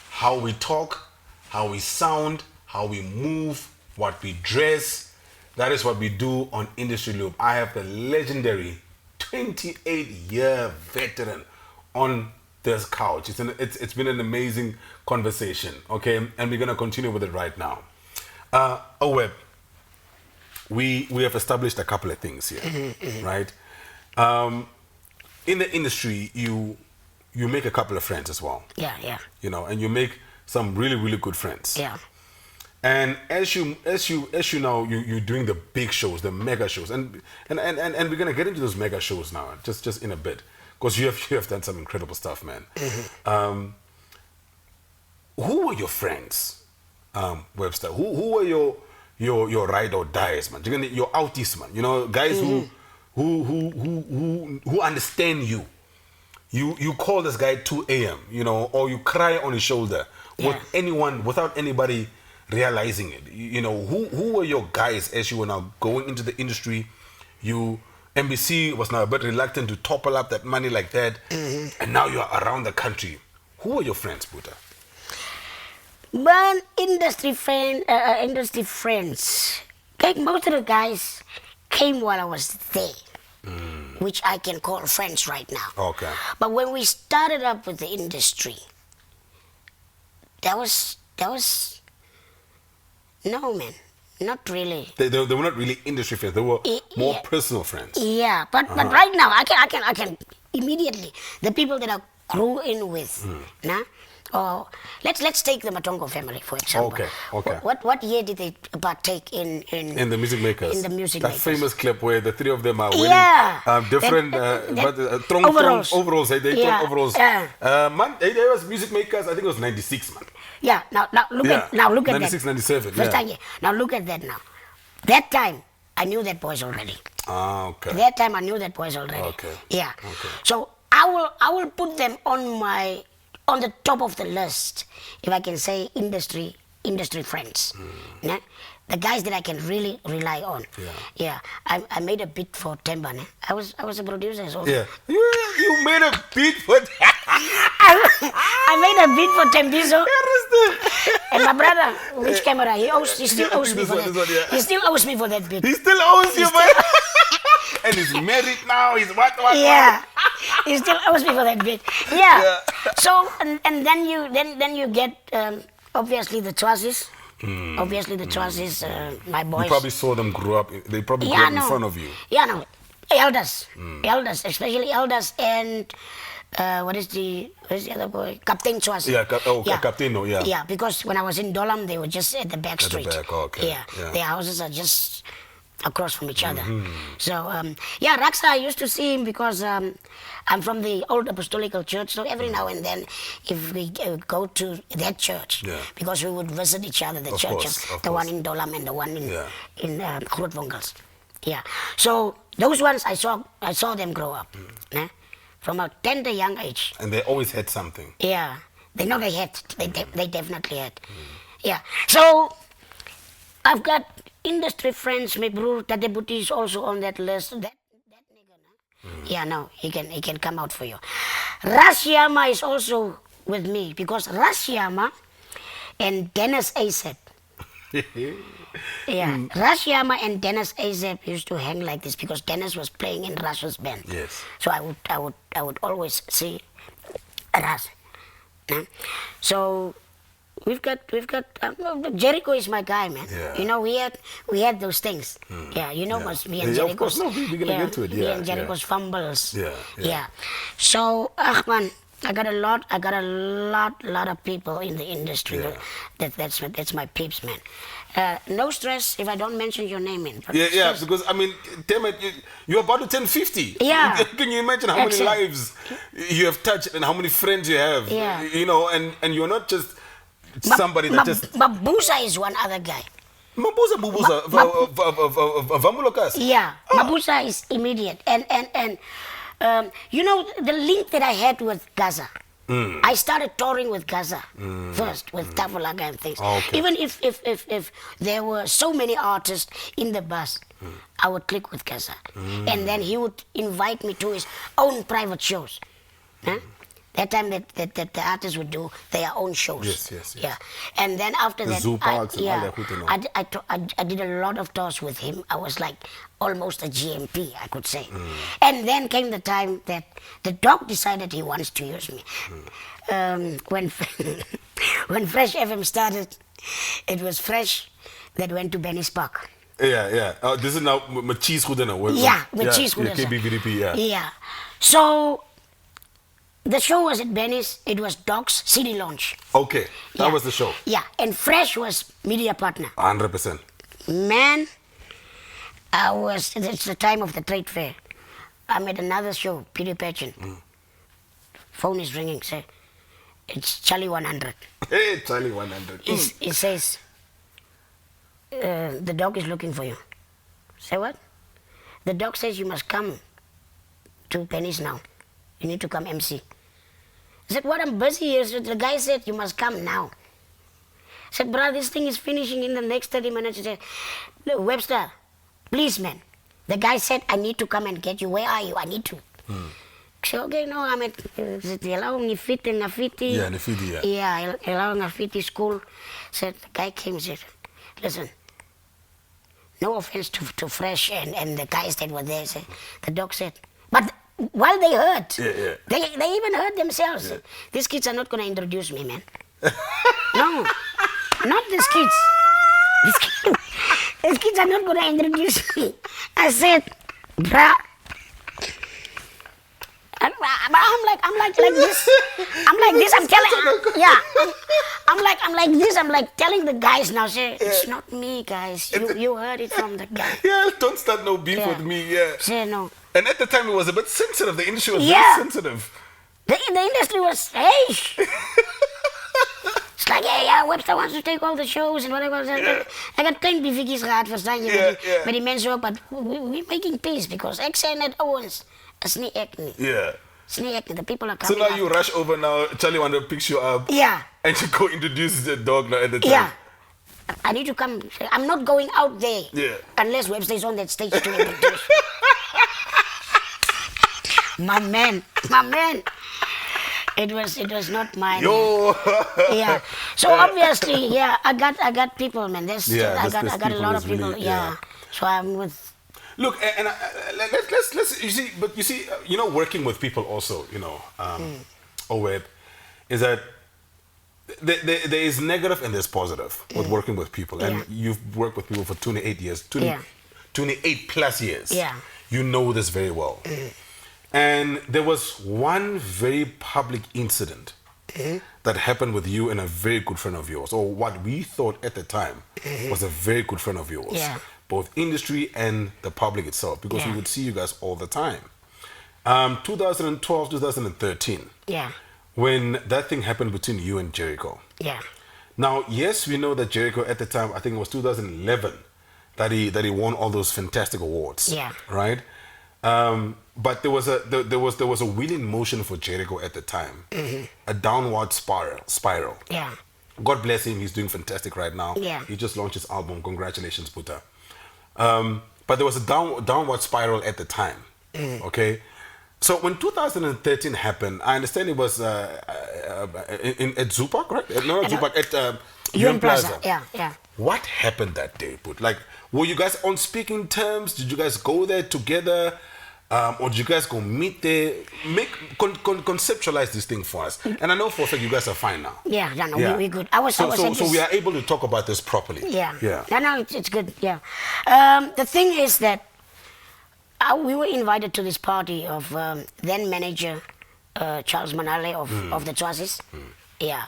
how we talk, how we sound, how we move, what we dress. That is what we do on Industry Loop. I have the legendary 28-year veteran on this couch. It's been an amazing conversation, okay? And we're going to continue with it right now. Web, we have established a couple of things here, right? In the industry, you make a couple of friends as well. Yeah, yeah. You know, and you make some really, really good friends. Yeah. And as you know, you're doing the big shows, the mega shows, and we're gonna get into those mega shows now, just in a bit, because you have done some incredible stuff, man. Who were your friends, Webster? Who were your ride or dies, man? Your outies, man. You know, guys who understand you. You call this guy 2 a.m. You know, or you cry on his shoulder without anybody realizing it. You know, who were your guys as you were now going into the industry? NBC was now a bit reluctant to topple up that money like that, and now you are around the country. Who were your friends, Buddha? But industry friends, like most of the guys came while I was there, which I can call friends right now. Okay. But when we started up with the industry, that was no, man, not really. They were not really industry friends. They were more personal friends. Yeah, but right now I can immediately the people that I grew in with, nah. Or let's take the Matongo family for example. Okay. What year did they partake in the Music Makers? In the Music that Makers. Famous clip where the three of them are wearing different overalls. They told overalls. Man, it was Music Makers. I think it was '96, man. Yeah. Now look at 96, that. 97. First time, yeah. Now look at that now. That time I knew that boys already. Okay. That time I knew that boys already. Okay. Yeah. Okay. So I will put them on the top of the list, if I can say industry friends. Nah? The guys that I can really rely on. Yeah. I made a beat for Temba. Nah? I was a producer as well. Yeah. You made a beat for I made a beat for Tembizo. And my brother, which camera? He still owes me for that. He still owes me for that beat. He still owes you, man. And he's married now. He's what? Yeah. He still owes me for that bit. Yeah. So and then you get obviously the choices. Obviously the choices. My boys. You probably saw them grow up. They probably grew up in front of you. Yeah, no. Elders, especially elders, and what is the other boy? Captain Choice. Yeah, Captain. Yeah. Yeah, because when I was in Dolam, they were just at the back street. At the back, okay. Yeah. Their houses are just across from each other. So Raksa, I used to see him because I'm from the old apostolical church. So every now and then, if we go to that church, because we would visit each other, the churches, the one in Dolam and the one in Grootwongels. Yeah. So those ones I saw them grow up, from a tender young age. And they always had something. Yeah. They know they had. They definitely had. Yeah. So I've got industry friends, my bro Tadebuti is also on that list. That nigga, yeah, no, he can come out for you. Rashiama is also with me because Rashiama and Dennis Azep. Yeah, Rashiama and Dennis Azep used to hang like this because Dennis was playing in Russia's band. Yes. So I would always see Ras. So we've got Jericho is my guy, man. Yeah. You know, we had those things. Yeah, you know, me and Jericho's. No, we're gonna get to it. Me and Jericho's fumbles. Yeah. So, man, I got a lot of people in the industry. That's my peeps, man. No stress if I don't mention your name, man. Yeah, because I mean, damn it, you're about to turn 50. Yeah. Can you imagine how many lives you have touched and how many friends you have? Yeah. You know, and you're not just somebody that just. Mabusa is one other guy. Mabusa, Vamulokas. Yeah, Mabusa is immediate, and you know the link that I had with Gaza. I started touring with Gaza first, with Tafulaga and things. Okay. Even if there were so many artists in the bus, I would click with Gaza, and then he would invite me to his own private shows. That time that the artists would do their own shows. Yes. Yeah, and then after that, zoo parks and all that. I did a lot of tours with him. I was like almost a GMP, I could say. And then came the time that the dog decided he wants to use me. When Fresh FM started, it was Fresh that went to Benny's Park. Yeah. This is now met cheese goed in. Yeah, met cheese goed. KBVDP, yeah. Yeah. So the show was at Benny's. It was Doc's City Launch. Okay, that was the show. Yeah, and Fresh was media partner. 100%. Man, it's the time of the trade fair. I'm at another show, Peter Patchen. Phone is ringing, say, it's Charlie 100. Hey, Charlie 100. He says, the dog is looking for you. Say what? The dog says you must come to Penny's now. You need to come MC. I said, what, I'm busy here. So the guy said, you must come now. I said, brother, this thing is finishing in the next 30 minutes. He said, look, Webster, please, man. The guy said, I need to come and get you. Where are you? I need to. I said, okay, no, I'm at Nifiti. Yeah, Nifiti, yeah. Yeah, Nifiti school. Said, the guy came and said, listen, no offense to Fresh and the guys that were there. Said, the dog said, but while they heard, they even heard themselves. These kids are not going to introduce me, man. No, not these kids. These kids are not going to introduce me. I said, bruh. I'm like this. I'm like this. I'm telling. Yeah. I'm like this. I'm like telling the guys now. Say it's not me, guys. You heard it from the guy. Yeah. Don't start no beef with me. Yeah. Say no. And at the time it was a bit sensitive. The industry was very sensitive. The industry was hey. It's like yeah, Webster wants to take all the shows and whatever. I got 10 BVG's gehad, verstaan je? Met die mensen ook, but we're making peace because ek zei net Owens. It's not acne. Yeah. It's not acne. The people are coming. So now you rush over now. Charlie Wonder picks you up. Yeah. And you go introduce the dog now at the time. Yeah. I need to come. I'm not going out there. Yeah. Unless Webster is on that stage to introduce. My man. It was not mine. Yo. Yeah. So obviously, yeah, I got people, man. I got a lot of people. Really, yeah. So I'm with. Look, and let's you see, you know, working with people also, you know, Web, is that there is negative and there's positive with working with people, and you've worked with people for 28 years, 28 plus years. Yeah. You know this very well. And there was one very public incident that happened with you and a very good friend of yours, or what we thought at the time was a very good friend of yours. Yeah. Both industry and the public itself, because we would see you guys all the time. 2012, 2013. Yeah. When that thing happened between you and Jericho. Yeah. Now, yes, we know that Jericho at the time, I think it was 2011, that he won all those fantastic awards. Yeah. Right. But there was a wheeling motion for Jericho at the time, a downward spiral. Yeah. God bless him. He's doing fantastic right now. Yeah. He just launched his album. Congratulations, Puta. But there was a downward spiral at the time. Okay. So when 2013 happened, I understand it was at Zupak, right? No, not Zupak, at UN Plaza. Yeah. What happened that day, Put? Like, were you guys on speaking terms? Did you guys go there together? Or did you guys go meet there? Conceptualize this thing for us. And I know for a fact you guys are fine now. Yeah, we're good. So we are able to talk about this properly. Yeah. No, it's good. Yeah. The thing is that we were invited to this party of then manager Charles Manale of the Choices. Yeah.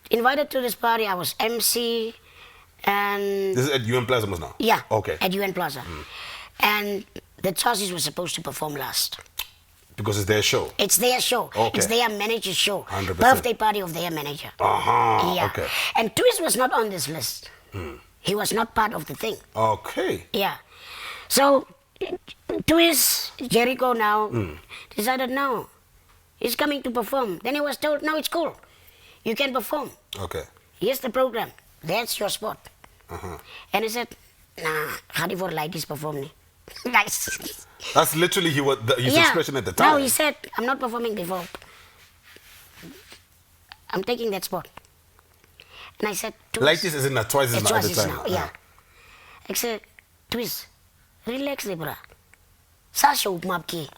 Invited to this party. I was MC, and this is at UN Plaza now. Yeah. Okay. At UN Plaza, and the Choices were supposed to perform last. Because it's their show. It's their show. Okay. It's their manager's show. 100%. Birthday party of their manager. Yeah. Okay. And Twist was not on this list. He was not part of the thing. Okay. Yeah. So Twist, Jericho now decided no, he's coming to perform. Then he was told, no, it's cool. You can perform. Okay. Here's the program. That's your spot. And he said, nah, ga die voor ladies perform nie. Nice. That's literally his expression at the time. No, he said, I'm not performing before. I'm taking that spot. And I said, Twist. Like this isn't that Twice is not at the time. Now, yeah. I said, Twist, relax, Libra. Sasha op mapkie.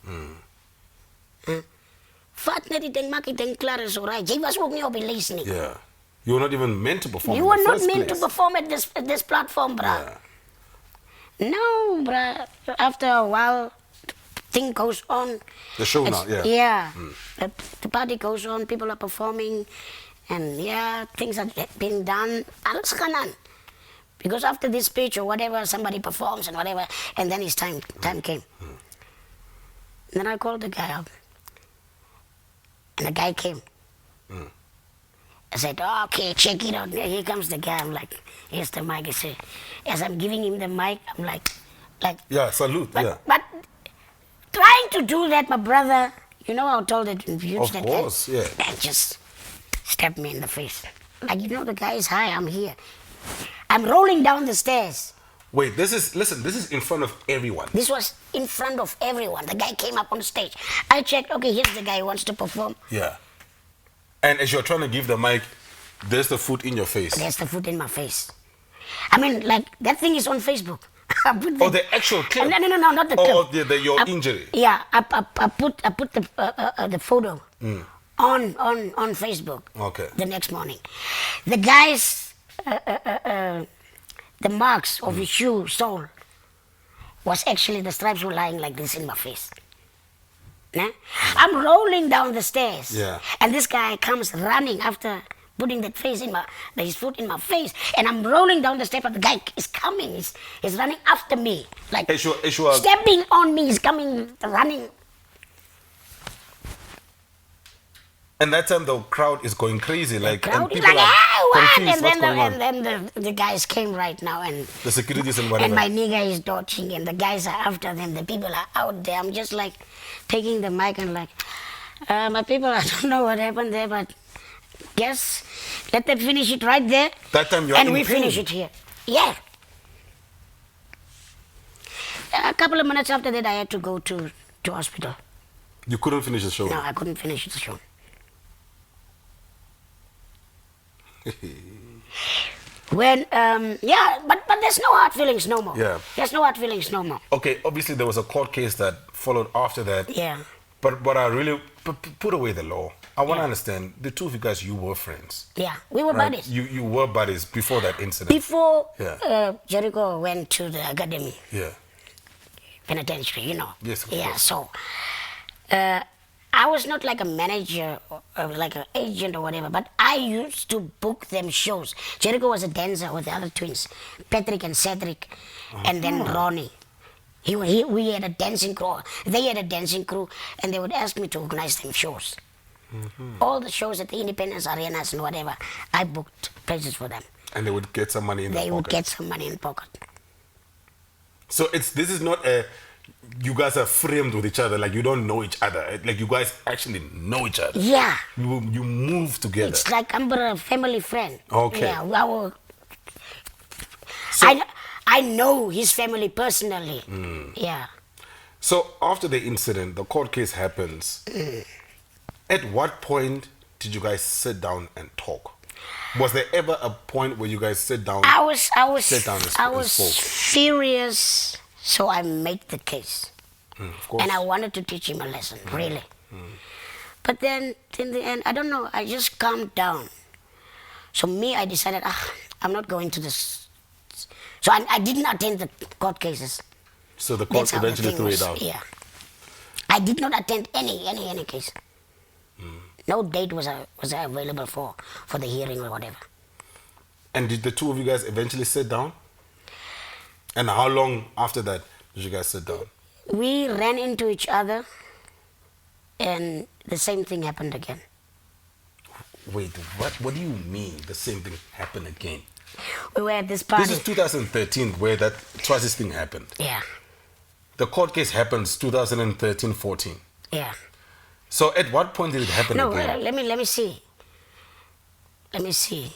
Vat net die ding, maak die ding klaar en so right. Jy was ook nie op die lijst nie. Yeah. You were not even meant to perform. You were not meant to perform at this platform, bro. Yeah. No, bruh. After a while, thing goes on. The show now, yeah. Yeah. The party goes on, people are performing, and yeah, things are being done. Alles gaan aan. Because after this speech or whatever, somebody performs and whatever, and then his time came. Then I called the guy up, and the guy came. I said, oh, okay, check it out. Here comes the guy. I'm like, here's the mic. I said, as I'm giving him the mic, I'm like. Yeah, salute, But trying to do that, my brother, you know how tall that views Of that course, guy? yeah. And just stabbed me in the face. Like, you know, the guy is high, I'm here. I'm rolling down the stairs. Wait, this is in front of everyone. This was in front of everyone. The guy came up on stage. I checked, okay, here's the guy who wants to perform. Yeah. And as you're trying to give the mic, there's the foot in your face. There's the foot in my face. I mean, like, that thing is on Facebook. The actual clip? No, not the clip. Oh, your injury. Yeah, I put the photo on Facebook. Okay. The next morning, the guy's the marks of his shoe sole was actually the stripes were lying like this in my face. Nah? I'm rolling down the stairs, and this guy comes running after putting his foot in my face, and I'm rolling down the steps, but the guy is coming, he's running after me, like stepping on me, he's coming, running. And that time the crowd is going crazy, like, The crowd and is people like, are what? confused, what's going on? And then the guys came right now, and The securities and whatever. and my nigga is dodging, and the guys are after them, the people are out there. I'm just like taking the mic and like, my people, I don't know what happened there, but yes, let them finish it right there. That time you're and in we pain. finish it here. Yeah. A couple of minutes after that, I had to go to hospital. You couldn't finish the show? No, I couldn't finish the show. When, but there's no hard feelings no more. Yeah. There's no hard feelings no more. Okay, obviously there was a court case that followed after that. Yeah. But what I really put away the law. I want to understand, the two of you guys, you were friends. Yeah, we were right? buddies. You were buddies before that incident. Before Jericho went to the academy, Yeah. penitentiary, you know. Yes, of Yeah, course. so I was not like a manager or like an agent or whatever, but I used to book them shows. Jericho was a dancer with the other twins, Patrick and Cedric, and then Ronnie. We had a dancing crew. They had a dancing crew, and they would ask me to organize them shows. All the shows at the Independence Arenas and whatever, I booked places for them. And they would get some money in their They pocket. would get some money in the pocket. So this is not you guys are framed with each other, like you don't know each other. Like you guys actually know each other. Yeah. You move together. It's like I'm a family friend. Okay. Yeah, I know his family personally. Yeah. So after the incident, the court case happens. At what point did you guys sit down and talk? Was there ever a point where you guys sit down? I was spoke? furious, so I made the case. Of course. And I wanted to teach him a lesson, really. But then, in the end, I don't know, I just calmed down. So I decided, I'm not going to this. So I didn't attend the court cases. So the court That's how the eventually thing threw was. it out. Yeah. I did not attend any case. No date was available for the hearing or whatever. And did the two of you guys eventually sit down? And how long after that did you guys sit down? We ran into each other, and the same thing happened again. Wait, what do you mean the same thing happened again? We were at this party. This is 2013 where that Travis thing happened. Yeah. The court case happens 2013-14. Yeah. So at what point did it happen No, again? let me see. Let me see.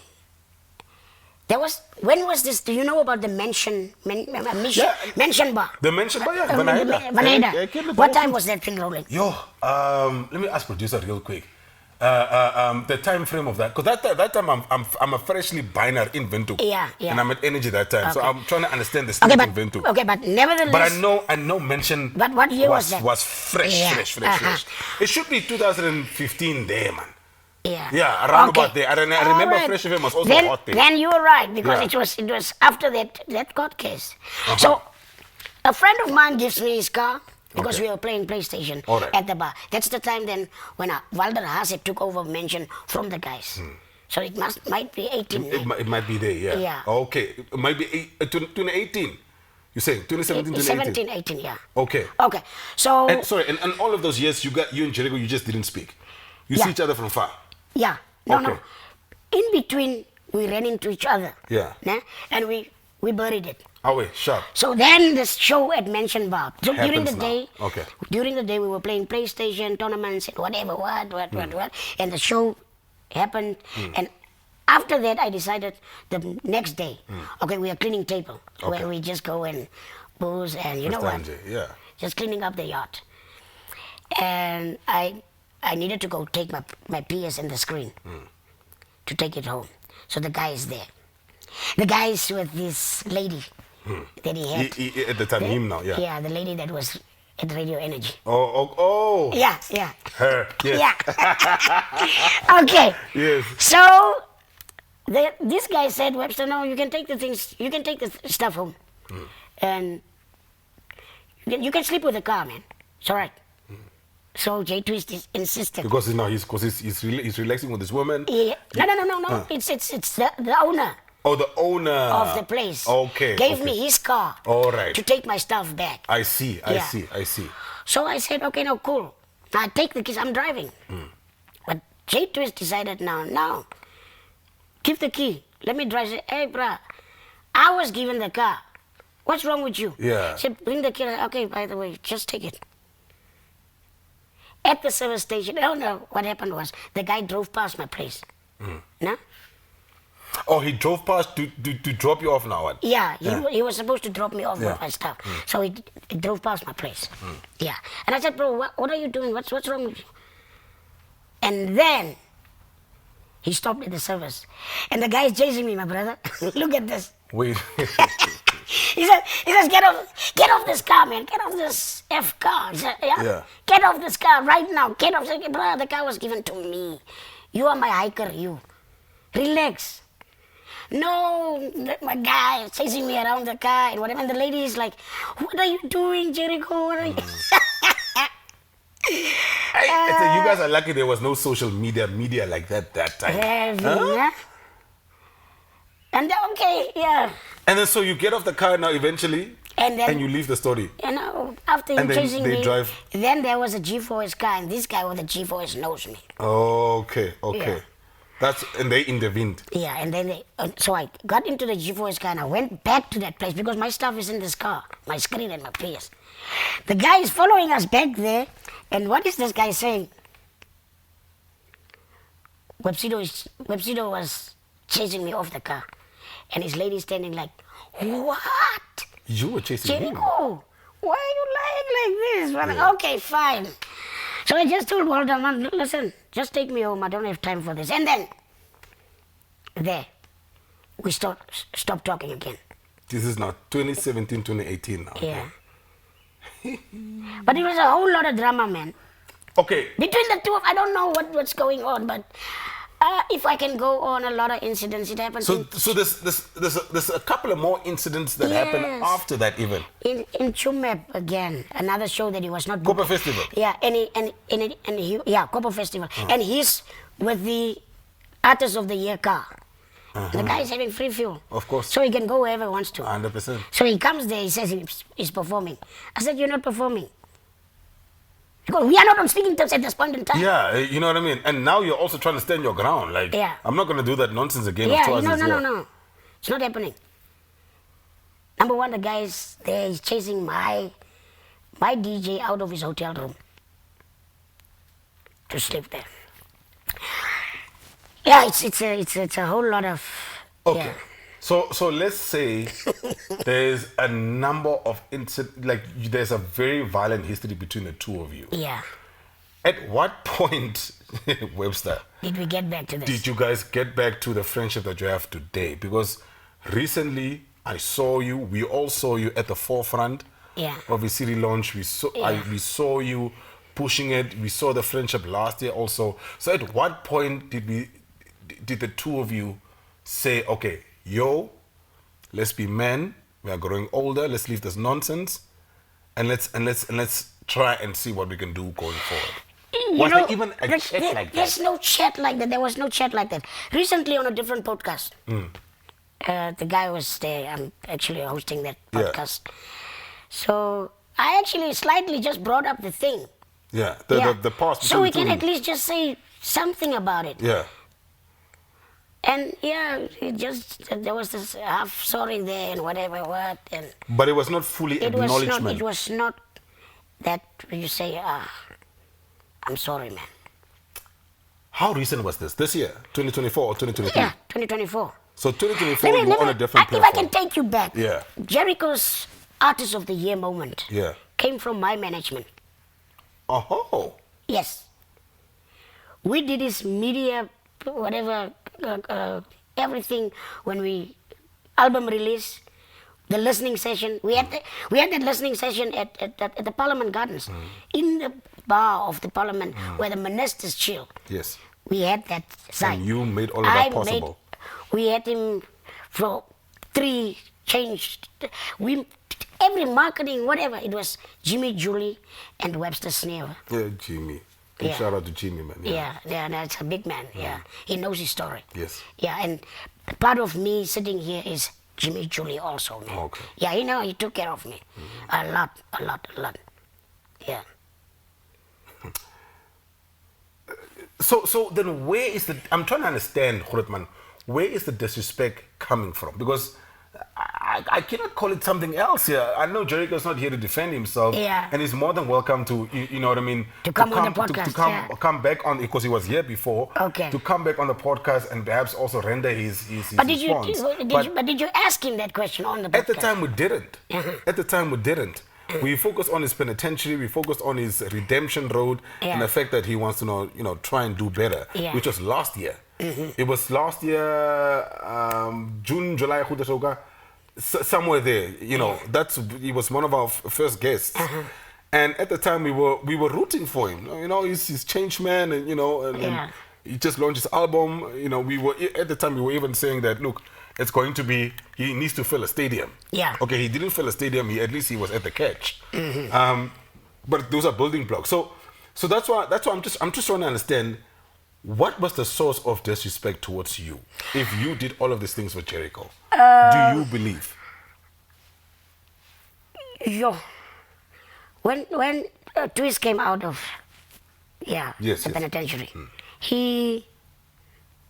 When was this? Do you know about the mention bar? The mention bar, yeah. Vaneda. What time was that thing rolling? Yo, let me ask producer real quick. The time frame of that, because that time I'm a freshly binary in Windhoek. Yeah. And I'm at Energy that time, so Okay. I'm trying to understand the state in Windhoek. Okay, but nevertheless. But I know mention. But what year was that? Was fresh. It should be 2015 there, man. Yeah. Yeah, around Okay. about there. I remember Alright. Fresh FM was also then, hot there. Then you were right, because Yeah. it was after that court case. So A friend of mine gives me his car because Okay. we were playing PlayStation All right. at the bar. That's the time then when Walter Haase took over Mention from the guys. So it might be 18. It might be there, yeah. Yeah. Okay. It might be 2018. You're saying 2017, 2018? 17, 18, yeah. Okay. Okay. So, And sorry, and all of those years, you and Jericho, you just didn't speak. You Yeah. see each other from far. yeah. No, Okay. no. In between, we ran into each other. Yeah. Nah? And we buried it. Oh wait, sharp. So then the show at Mention Bar. So during the Happens now. day, Okay. during the day we were playing PlayStation tournaments and whatever, what, and the show happened. And after that, I decided the next day, okay, we are cleaning table Okay. where we just go and booze and you know Mr. what, Anjay, yeah. just cleaning up the yacht. And I needed to go take my PS and the screen to take it home. So the guy is there. The guy is with this lady that he had. He, at the time, him now, yeah. Yeah, the lady that was at Radio Energy. Oh. Yeah, yeah. Her, yes. Yeah. Okay. Yes. So this guy said, Webster, no, you can take the things, you can take the stuff home. And you can sleep with the car, man. It's all right. So J Twist insisted. Because now he's relaxing with this woman. Yeah. No. It's the owner Oh, the owner of the place. Okay. Gave me his car. All right. To take my stuff back. I see. Yeah. I see. So I said, okay, no, cool. I take the keys, I'm driving. But J Twist decided, no. Give the key. Let me drive. I said, hey, bruh, I was given the car. What's wrong with you? Yeah. He said, bring the key. I said, okay, by the way, just take it. At the service station, I don't know what happened was the guy drove past my place. No? Oh, he drove past to drop you off now. What? Yeah, he was supposed to drop me off Yeah. with my stuff. So he drove past my place. Yeah. And I said, bro, what are you doing? What's wrong with you? And then he stopped at the service. And the guy is chasing me, my brother. Look at this. Wait. He says, get off this car, man. Get off this F car. He said, Yeah. Get off this car right now. Get off. I said, bro, the car was given to me. You are my hiker, you. Relax. No, my guy is chasing me around the car and whatever. And the lady is like, what are you doing, Jericho? What are you? I said, you guys are lucky there was no social media like that time. Heavy, Huh? huh? And then, okay, yeah. And then so you get off the car now eventually, And then, you leave the story. you know, after him And then chasing they me, drive. then there was a G4S car, and this guy with the G4S knows me. Okay. Yeah. And they intervened. Yeah, and then so I got into the G4S car and I went back to that place because my stuff is in this car, my screen and my PS. The guy is following us back there, and what is this guy saying? Webster was chasing me off the car, and his lady standing like, what? You were chasing him. Jericho, why are you lying like this? Well, Yeah. okay, fine. So I just told Walter, man, listen, just take me home. I don't have time for this. And then, there, we stopped talking again. This is now 2017, 2018 now. Yeah. But it was a whole lot of drama, man. Okay. Between the two of, I don't know what's going on, but if I can go on, a lot of incidents, it happened. So there's a couple of more incidents that happened Yes. after that even. in Chumep again, another show that he was not Copper Festival. Yeah, and he Copper Festival, and he's with the Artist of the Year car. The guy is having free fuel. Of course. So he can go wherever he wants to. 100%. So he comes there, he says he's performing. I said, you're not performing. Because we are not on speaking terms at this point in time. Yeah, you know what I mean? And now you're also trying to stand your ground. Like, Yeah. I'm not going to do that nonsense again. Yeah, of no. It's not happening. Number one, the guy is there, he's chasing my DJ out of his hotel room to sleep there. Yeah, it's a whole lot of. Okay. Yeah. So let's say there's a number of incidents, like there's a very violent history between the two of you. Yeah. At what point, Webster, Did we get back to this? did you guys get back to the friendship that you have today? Because recently we all saw you at the forefront Yeah. of the city launch. We saw you pushing it. We saw the friendship last year also. So at what point did the two of you say, okay, let's be men, we are growing older, let's leave this nonsense, and let's try and see what we can do going forward. You Was know, there even a chat like there's that? no chat like that. There was no chat like that. Recently on a different podcast, the guy was there. I'm actually hosting that Yeah. podcast. So I actually slightly just brought up the thing. Yeah, Yeah. the past. So we between can the at least just say something about it. two. Yeah. And yeah, it just there was this half sorry there and whatever what, and But it was not fully it was acknowledgement. not. It was not that you say, I'm sorry, man. How recent was this? This year, 2024 or 2023? Yeah, 2024. So 2024, you were on a different If I platform. can take you back, Yeah. Jericho's Artist of the Year moment Yeah. came from my management. Oh. Yes. We did his media, whatever, everything when we album release, the listening session. We had that listening session at the Parliament Gardens, in the bar of the Parliament where the ministers chill. Yes. We had that side. And you made all of that possible. We had him for 3 changed. We every marketing, whatever. It was Jimmy, Julie, and Webster Snewe. Yeah, Jimmy. Big Yeah. shout out to Jimmy, man. Yeah, that's a big man. Yeah, he knows his story. Yes. Yeah, and part of me sitting here is Jimmy, Julie also, man. Okay. Yeah, he took care of me a lot. Yeah. So then where is the, I'm trying to understand, Grootman, where is the disrespect coming from? Because I cannot call it something else here. I know Jericho's not here to defend himself. Yeah. And he's more than welcome to, you know what I mean? To come on the podcast, to come back on, because he was here before. Okay. To come back on the podcast and perhaps also render his But did response. did you ask him that question on the podcast? At the time we didn't. Uh-huh. At the time we didn't. We focused on his penitentiary, we focused on his redemption road, Yeah. and the fact that he wants to try and do better, Yeah. which was last year. It was last year, June, July, somewhere there. He was one of our first guests. And at the time we were rooting for him. He's changed man, and Yeah. he just launched his album. We were at the time we were even saying that, look, it's going to be, he needs to fill a stadium. Yeah. Okay, he didn't fill a stadium. At least he was at the catch. But those are building blocks. So that's why I'm just trying to understand, what was the source of disrespect towards you if you did all of these things for Jericho? Do you believe? Yo, when Twist came out of Yes. the penitentiary, he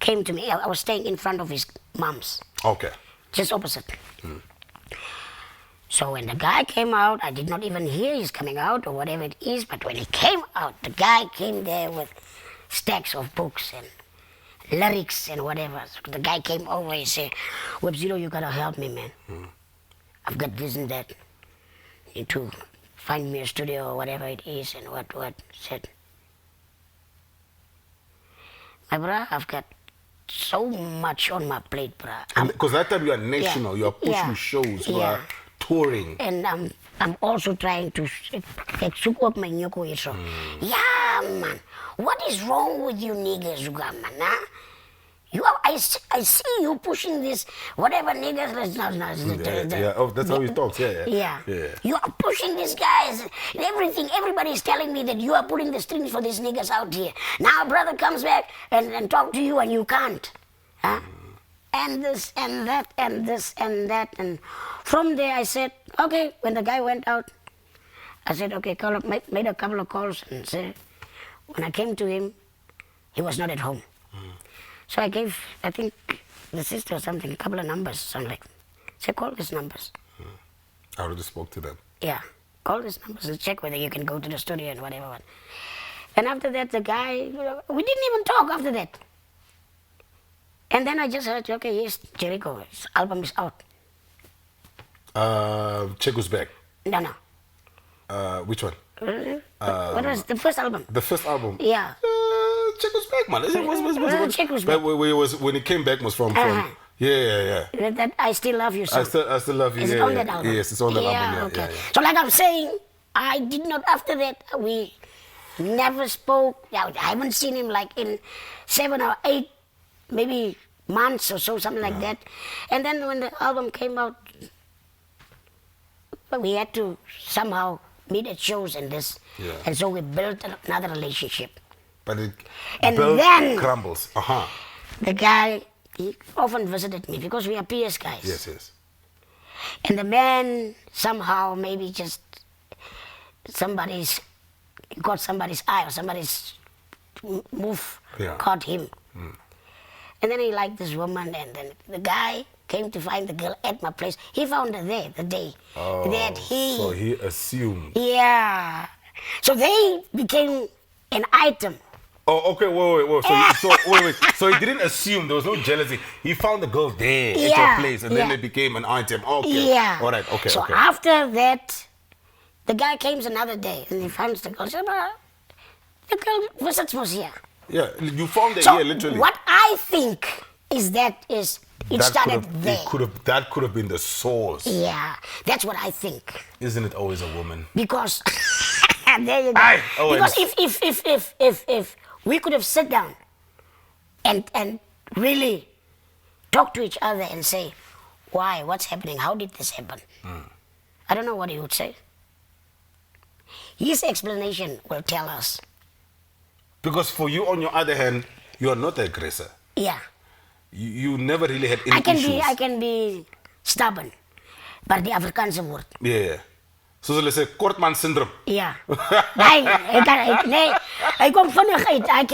came to me. I was staying in front of his mom's, Okay. just opposite. So when the guy came out, I did not even hear he's coming out or whatever it is, but when he came out, the guy came there with stacks of books and lyrics and whatever. So the guy came over, he said, Webzero, you gotta help me, man. I've got this and that. You need to find me a studio or whatever it is, and what. Said, my brother, I've got so much on my plate, brother. Because that time you are national, you are pushing Yeah. shows, you Yeah. are touring. And I'm also trying to take up my nyoko iso. Yeah, man. What is wrong with you niggas, man? Huh? I see you pushing this whatever niggas. That's how he talks. Yeah. You are pushing these guys and everything. Everybody's telling me that you are putting the strings for these niggas out here. Now brother comes back and talk to you and you can't. Huh? And this and that and this and that, and from there I said, okay. When the guy went out, I said, okay, made a couple of calls and said, when I came to him, he was not at home. So I gave, I think, the sister or something, a couple of numbers, something like, say, call these numbers. I already spoke to them. Yeah, call these numbers and check whether you can go to the studio and whatever. And after that, the guy, we didn't even talk after that. And then I just heard, okay, here's Jericho, his album is out. Check who's back. No. Which one? What was the first album? The first album. Yeah. Check who's back, man. Check who's back. When it came back was from yeah. That I Still Love You song. I still love you. Is it on that album? Yes, it's on that album. Okay. Yeah. So like I'm saying, I did not, after that, we never spoke. I haven't seen him like in 7 or 8, maybe months or so, something like that. And then when the album came out, we had to somehow meet at shows and this. Yeah. And so we built another relationship. But it And built then- crumbles. The guy, he often visited me because we are PS guys. Yes, yes. And the man somehow maybe just got somebody's eye or somebody's move Yeah. caught him. And then he liked this woman, and then the guy came to find the girl at my place. He found her there the day that he... So he assumed. Yeah. So they became an item. Oh, okay, wait. So he didn't assume, there was no jealousy. He found the girl there at your Yeah, place, and then yeah. it became an item. Okay. Yeah. All right, okay, So okay. after that, the guy comes another day, and he finds the girl. Said, the girl visits us here. Yeah, you found it So here, literally. what I think is it started there. That could have been the source. Yeah, that's what I think. Isn't it always a woman? Because there you go. Aye, Because Owens. if we could have sat down and really talk to each other and say, why, what's happening, how did this happen? I don't know what he would say. His explanation will tell us. Because for you, on your other hand, you are not the aggressor. Yeah. You never really had any issues. I can be stubborn, but the Afrikaanse word. Yeah. So let's say Kortman syndrome. Ja. I kom vinnig uit. I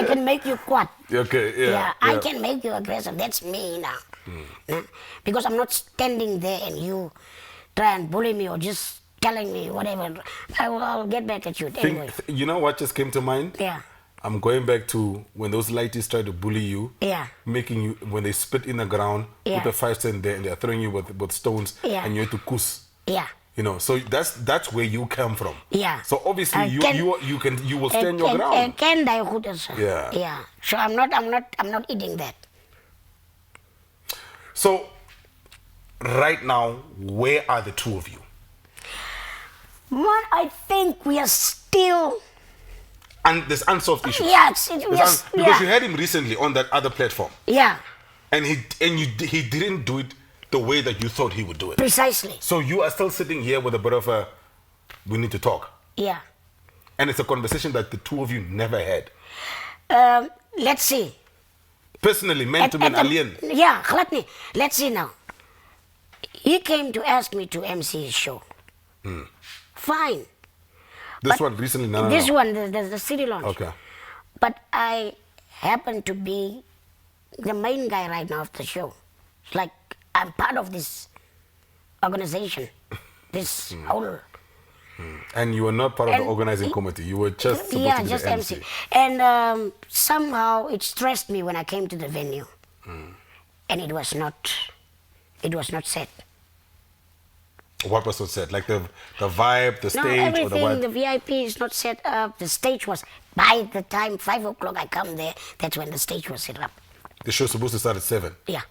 can make you kwaad. Okay, yeah. I can make you aggressive. That's me now. Because I'm not standing there and you try and bully me or just telling me whatever. I'll get back at you anyway. You know what just came to mind? Yeah. I'm going back to when those lighties try to bully you, Yeah. making you, when they spit in the ground, Yeah. put a 5 cent there, and they're throwing you with stones, Yeah. and you have to kus. Yeah. You know, so that's where you come from. Yeah. So obviously you will stand your ground. Ken die goed is. Yeah. Yeah. So I'm not eating that. So right now, where are the two of you? Man, I think we are still. And there's unsolved issues. Yeah, because you had him recently on that other platform, Yeah, and he didn't do it the way that you thought he would do it. precisely. So you are still sitting here with a bit of a, we need to talk. Yeah. And it's a conversation that the two of you never had. Let's see. Personally, man to man, alien. Yeah, glad nie. Let's see now. He came to ask me to MC his show. Fine. This one recently, no. This one, the city launch. Okay. But I happen to be the main guy right now of the show. Like, I'm part of this organization, this whole. And you were not part of the organizing committee. You were just supposed to be just the MC. And somehow it stressed me when I came to the venue, and it was not set. What was not said? Like the vibe, the No, stage, or the everything. what? The VIP is not set up. The stage was, by the time 5 o'clock I come there, that's when the stage was set up. The show's supposed to start at 7. Yeah.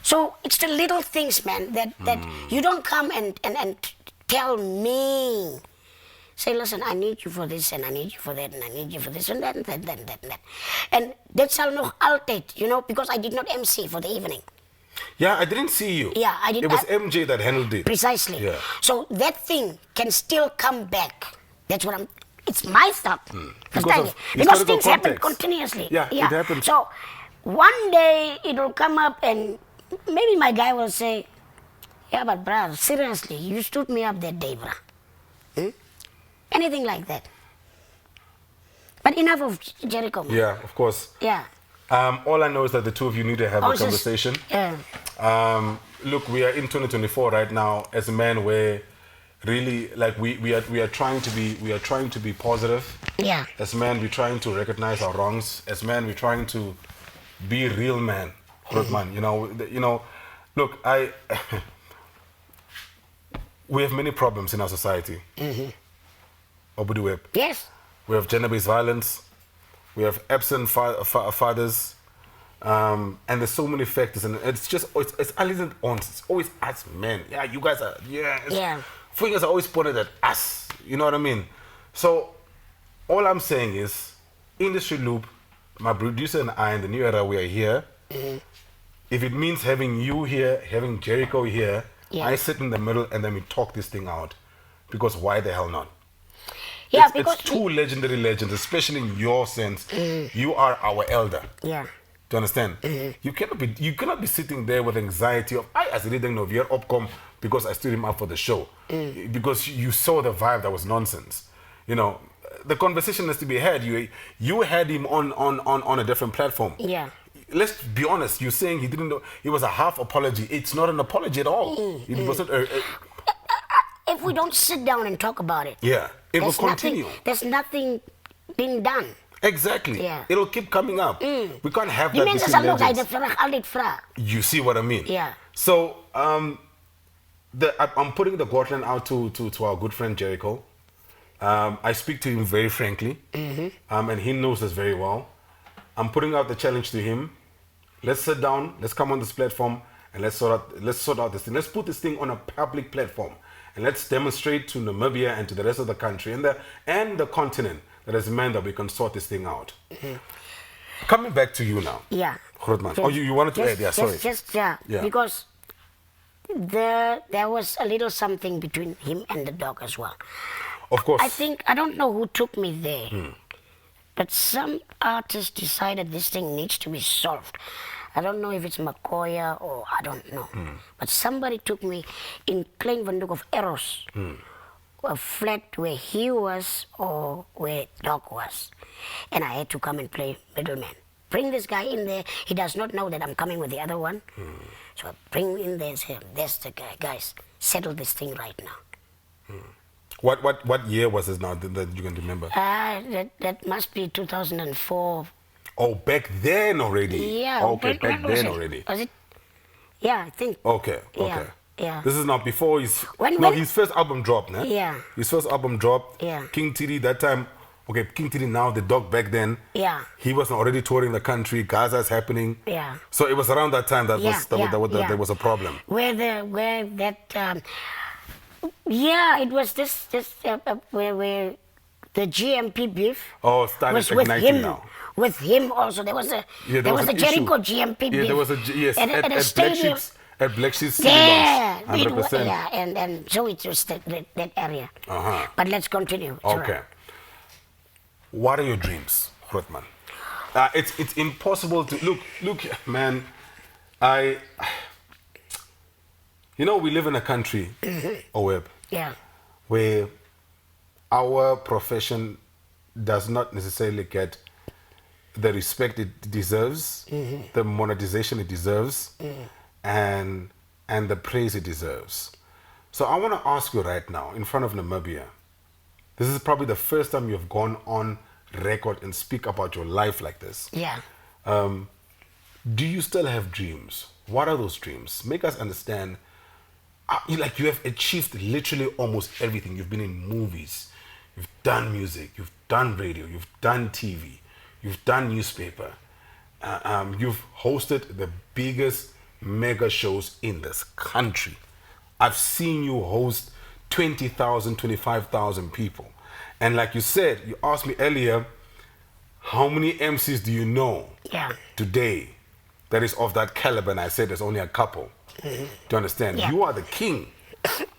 So it's the little things, man, that you don't come and tell me. Say, listen, I need you for this, and I need you for that, and I need you for this, and that. And that's all nog altijd, you know, because I did not MC for the evening. Yeah, I didn't see you. Yeah, I did. It was MJ that handled it. Precisely. Yeah. So that thing can still come back. That's what it's my stuff. Because of Because historical things happen context. continuously. Yeah, it happens. So one day it'll come up and maybe my guy will say, yeah, but bruh, seriously, you stood me up that day, bruh. Anything like that. But enough of Jericho, man. Yeah, of course. Yeah. All I know is that the two of you need to have a conversation. Yeah. Look, we are in 2024 right now as a man where really like we are trying to be positive. Yeah. As men, we're trying to recognize our wrongs. As men, we're trying to be real man. Man, you know, look, we have many problems in our society. Obudu Web. Yes. We have gender-based violence. We have absent fathers. And there's so many factors. And it's always us men. Yeah, you guys are, fingers are always pointed at us. You know what I mean? So all I'm saying is, Industry Loop, my producer and I, in the new era we are here, if it means having you here, having Jericho here, Yeah. I sit in the middle and then we talk this thing out. Because why the hell not? Yeah, It's two legendary legends, especially in your sense. You are our elder. Yeah. Do you understand? You cannot be sitting there with anxiety of I as reading of your opcom because I stood him up for the show. Because you saw the vibe that was nonsense. You know, the conversation has to be had. You had him on a different platform. Yeah. Let's be honest, you're saying he didn't know, it was a half apology. It's not an apology at all. It wasn't if we don't sit down and talk about it. Yeah, it will continue. There's nothing being done. Exactly. Yeah. It'll keep coming up. We can't have that between legends. You see what I mean? Yeah. So I'm putting the Gotland out to our good friend Jericho. I speak to him very frankly, and he knows us very well. I'm putting out the challenge to him. Let's sit down. Let's come on this platform and let's sort out this thing. Let's put this thing on a public platform and let's demonstrate to Namibia and to the rest of the country and the continent that as men that we can sort this thing out. Coming back to you now. Yeah. Grootman. Oh, you wanted to add? Yeah, sorry. Yeah. Because there was a little something between him and the dog as well. Of course. I don't know who took me there, but some artist decided this thing needs to be solved. I don't know if it's Makoya or I don't know. But somebody took me in Klein Van Dyk of Eros, a flat where he was or where dog was. And I had to come and play middleman. Bring this guy in there. He does not know that I'm coming with the other one. So I bring him in there and say, there's the guy. Guys, settle this thing right now. What year was this now that you can remember? That must be 2004. Oh, back then already? Yeah. Okay, back then already. Was it? Yeah, I think. Okay. Yeah. This is not before his first album dropped, né? Yeah. His first album dropped. Yeah. King Tiri that time. Okay, King Tiri now, the dog back then. Yeah. He was already touring the country. Gaza's happening. Yeah. So it was around that time that there was a problem. It was this where the GMP beef started was with igniting him. now. With him also, there was a Jericho GMP beef. Yeah, there was at a stadium. At Black Sheep's Yeah, 100%. and so it was that area. But let's continue. Okay. What are your dreams, Grootman? It's impossible to look, man. We live in a country, Web, where our profession does not necessarily get the respect it deserves, the monetization it deserves, and the praise it deserves. So I want to ask you right now, in front of Namibia, this is probably the first time you've gone on record and speak about your life like this. Yeah. Do you still have dreams? What are those dreams? Make us understand. You have achieved literally almost everything. You've been in movies, you've done music, you've done radio, you've done TV, you've done newspaper. You've hosted the biggest mega shows in this country. I've seen you host 20,000, 25,000 people. And like you said, you asked me earlier, how many MCs do you know today that is of that caliber? And I said there's only a couple. Do you understand? Yeah. You are the king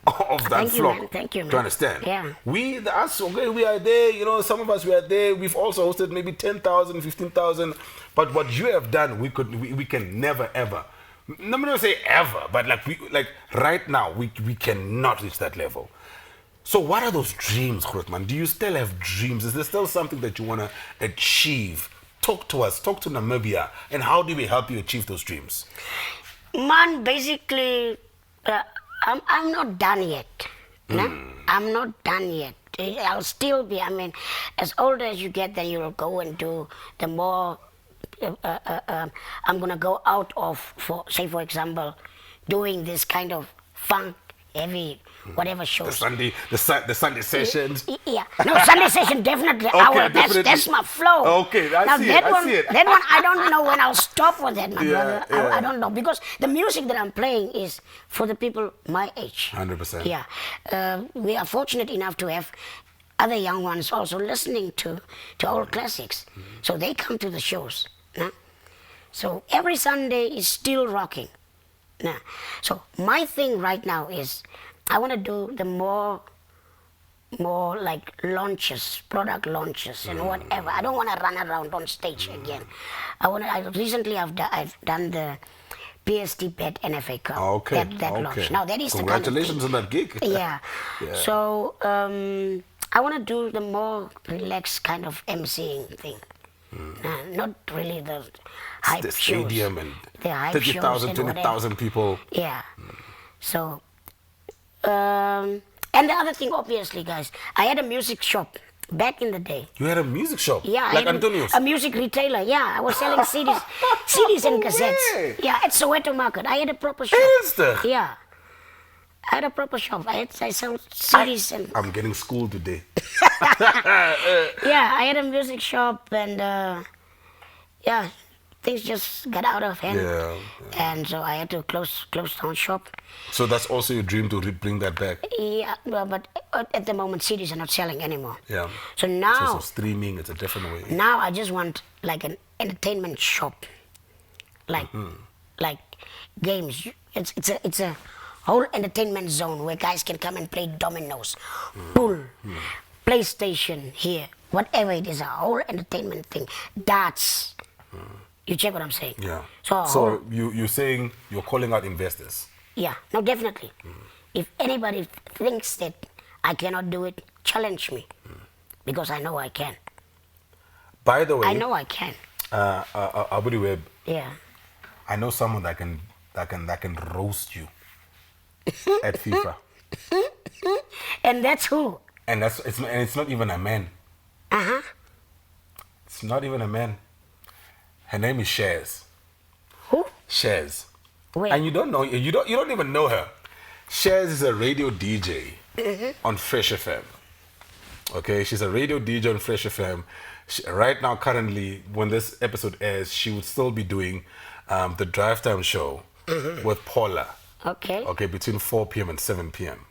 of that flock. Thank you, man. Do you understand? Yeah. We are there, some of us we are there. We've also hosted maybe 10,000, 15,000. But what you have done, we can never ever. I'm not gonna say ever, but right now, we cannot reach that level. So what are those dreams, Grootman? Do you still have dreams? Is there still something that you want to achieve? Talk to us, talk to Namibia, and how do we help you achieve those dreams? Man, basically, I'm not done yet. I'm not done yet. I'll still be, as older as you get, then you'll go and do the more, I'm going to go out of, for example, doing this kind of funk, heavy, whatever shows. The Sunday sessions. Yeah, no, Sunday session definitely. Okay, that's my flow. Okay, I see it. That one, I don't know when I'll stop with that, my brother. Yeah. I don't know, because the music that I'm playing is for the people my age. 100%. Yeah, we are fortunate enough to have other young ones also listening to old classics, so they come to the shows. So every Sunday is still rocking. Nah. So my thing right now is I want to do the more like launches, product launches and whatever. I don't want to run around on stage again. Recently I've done the PST Bet NFA Cup. Okay. That launch. Now that is Congratulations the kind on that gig. of thing. Yeah. So I want to do the more relaxed kind of MCing thing. Not really the hype The shows. stadium and The hype 30,000, shows and 20,000 people. Yeah. So, and the other thing, obviously, guys, I had a music shop back in the day. You had a music shop? Yeah. Like I had Antonio's? a music retailer, yeah. I was selling CDs and cassettes. way. Yeah, at Soweto Market. I had a proper shop. Is Yeah. I had a proper shop. I sold CDs and... I'm getting schooled today. Yeah, I had a music shop and, yeah, things just got out of hand. Yeah. And so I had to close down shop. So that's also your dream to bring that back? Yeah, well, but at the moment CDs are not selling anymore. Yeah. So So now, streaming, it's a different way. now I just want like an entertainment shop, like games. It's a whole entertainment zone where guys can come and play dominoes, pool, PlayStation here, whatever it is, a whole entertainment thing. Darts. You check what I'm saying? Yeah. So, you're saying you're calling out investors? yeah, no, definitely. If anybody thinks that I cannot do it, challenge me, because I know I can. By the way, I know I can. Abudi Web, Yeah. I know someone that can roast you at FIFA, And that's who? and it's not even a man. It's not even a man. Her name is Shares. Who? Shares. Wait. And you don't even know her. Shares is a radio DJ on Fresh FM. Okay, she's a radio DJ on Fresh FM. Right now, currently, when this episode airs, she would still be doing the Drive Time show with Paula. Okay. Okay, between 4 p.m. and 7 p.m.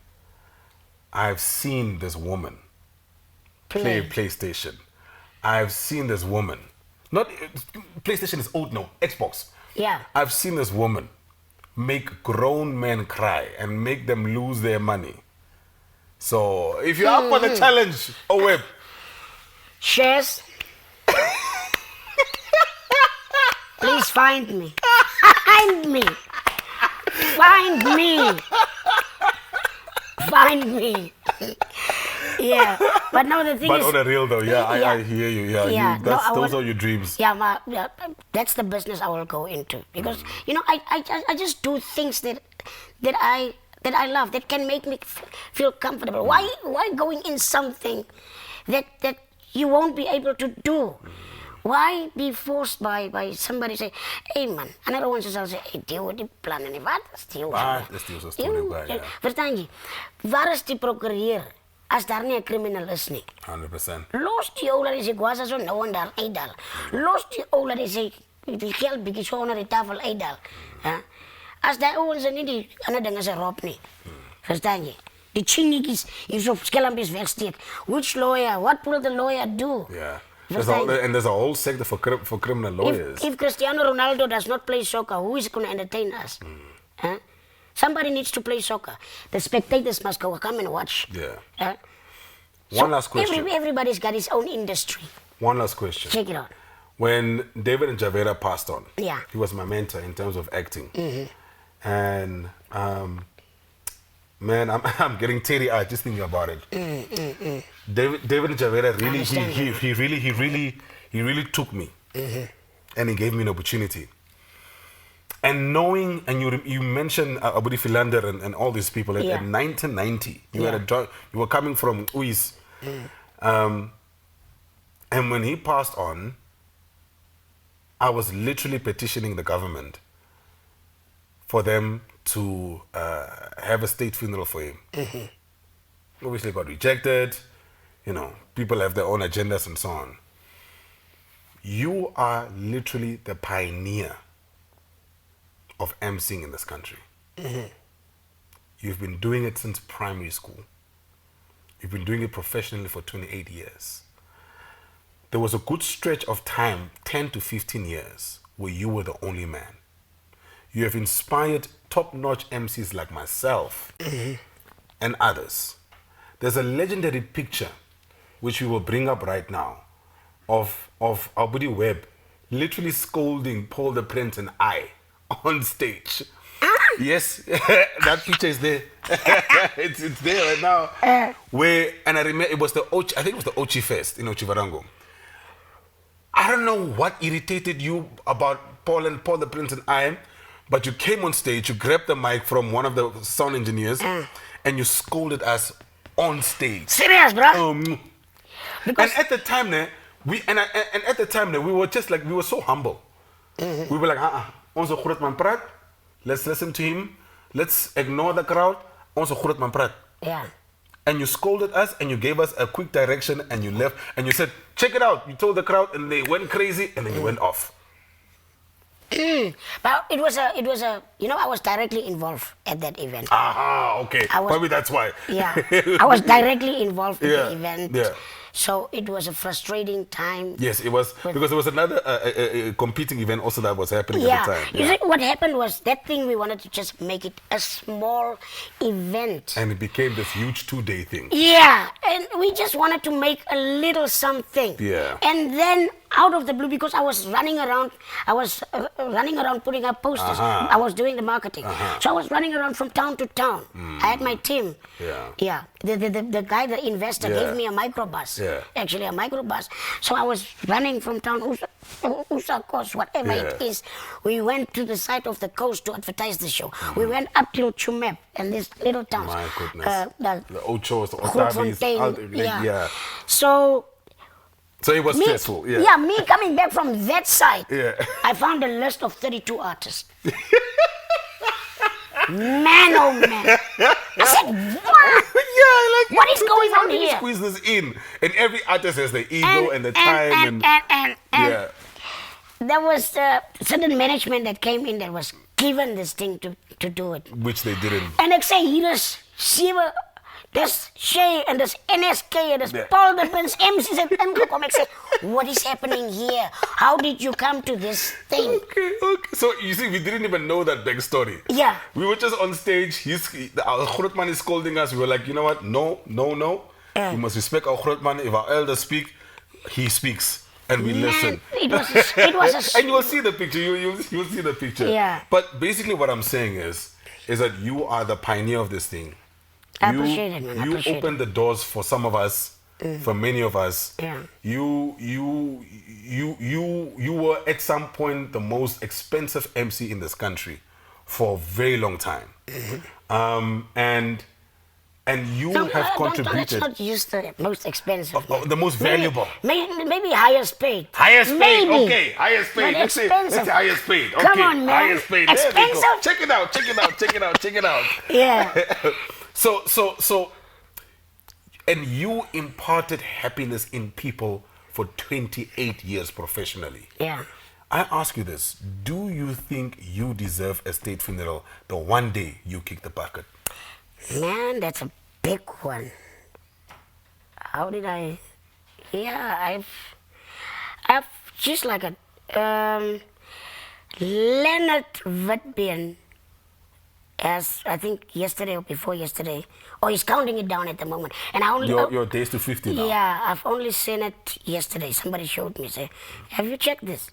I've seen this woman play PlayStation. I've seen this woman. Not PlayStation is old, no, Xbox. Yeah. I've seen this woman make grown men cry and make them lose their money. So if you're up for the challenge, Web, Shares. Please find me. Find me. Find me. Find me. Yeah, but now the thing but is, on the real though, I hear you. Yeah, those are your dreams. Yeah, that's the business I will go into, because you know I just do things that I love, that can make me feel comfortable. Why going in something that you won't be able to do? Why be forced by somebody say, hey man, another one zal say, hey, deal with die plan en wat is die Wat is die ons storie by, ja. Verstaan jy? Waar is die prokureur as daar nie 'n krimineel is nie? 100%. Los die ou dat hy sê kwasa so nou en daar uitdal. Los die ou dat hy sê die geld bietjie so onder die tafel uitdal. Ja? As daai ouens nie die ander dinge se rop nie. Verstaan jy? Die chinnies hier so skelmpies wegsteek. Which lawyer? What will the lawyer do? Yeah. There's a whole sector for criminal lawyers. If Cristiano Ronaldo does not play soccer, who is going to entertain us? Huh? Somebody needs to play soccer. The spectators must come and watch. Yeah. So One last question. Everybody's got his own industry. One last question. Check it out. When David and Javera passed on, Yeah. he was my mentor in terms of acting. And man, I'm getting teary-eyed just thinking about it. David and Javera really, he really took me, and he gave me an opportunity. And knowing, and you mentioned Abudi Philander and all these people in 1990, you were coming from Uis, and when he passed on, I was literally petitioning the government for them to have a state funeral for him. Obviously got rejected, you know, people have their own agendas and so on. You are literally the pioneer of emceeing in this country. You've been doing it since primary school. You've been doing it professionally for 28 years. There was a good stretch of time, 10 to 15 years, where you were the only man. You have inspired top-notch MCs like myself and others, there's a legendary picture which we will bring up right now of Abudi Webb literally scolding Paul the Prince and I on stage. Yes, that picture is there. it's there right now. Where, and I remember it was I think it was the Ochi Fest in Ochivarango. I don't know what irritated you about Paul the Prince and I, but you came on stage, you grabbed the mic from one of the sound engineers, and you scolded us on stage. Serious, bro? And at the time, we were just like, we were so humble. We were like, onze groot man praat. Let's listen to him. Let's ignore the crowd. Onze groot man praat. Yeah. And you scolded us and you gave us a quick direction and you left and you said, check it out. You told the crowd and they went crazy and then you went off. But it was a, you know, I was directly involved at that event. Okay. Probably that's why. Yeah. I was directly involved in the event. Yeah. So it was a frustrating time. Yes, it was, because there was another competing event also that was happening at the time. You see, what happened was that thing, we wanted to just make it a small event. And it became this huge 2-day thing. Yeah, and we just wanted to make a little something. Yeah. And then out of the blue, because I was running around putting up posters. I was doing the marketing. So I was running around from town to town. I had my team. Yeah. The guy, the investor, gave me a microbus. Actually, a microbus. So I was running from town, Usa Coast, whatever it is. We went to the side of the coast to advertise the show. We went up till Chumep and these little towns. My goodness. The Ochos, the Otavis. So it was stressful. Yeah, me coming back from that side, I found a list of 32 artists. Man, oh man. I said, what? What is going on here? Squeeze this in. And every artist has the ego and the time. And there was certain management that came in that was given this thing to do it. Which they didn't. And they say, here's Shiva, there's Shay, and there's NSK, and there's Paul the Prince, MCs, and NKGMTM. Say, what is happening here? How did you come to this thing? Okay. So you see, we didn't even know that backstory. Yeah. We were just on stage. Our Grootman is scolding us. We were like, you know what? No. We must respect our Grootman. If our elders speak, he speaks. And we listen. It was and you will see the picture. You'll see the picture. Yeah. But basically what I'm saying is that you are the pioneer of this thing. I appreciate it, man. You opened the doors for some of us, for many of us. Yeah. You were at some point the most expensive MC in this country for a very long time. And you have contributed. Let's not use the most expensive. The most valuable. Maybe highest paid. Highest paid. Maybe. Okay, highest paid. Let's say highest paid. Okay. Come on, man. Highest paid. Expensive. Check it out. Yeah. So, and you imparted happiness in people for 28 years professionally. Yeah. I ask you this: do you think you deserve a state funeral the one day you kick the bucket? Man, that's a big one. How did I? Yeah, I've just like a Leonard Whitbein, as I think yesterday or before yesterday, or he's counting it down at the moment. And I only your days to 50 now. Yeah, I've only seen it yesterday. Somebody showed me. Say, have you checked this?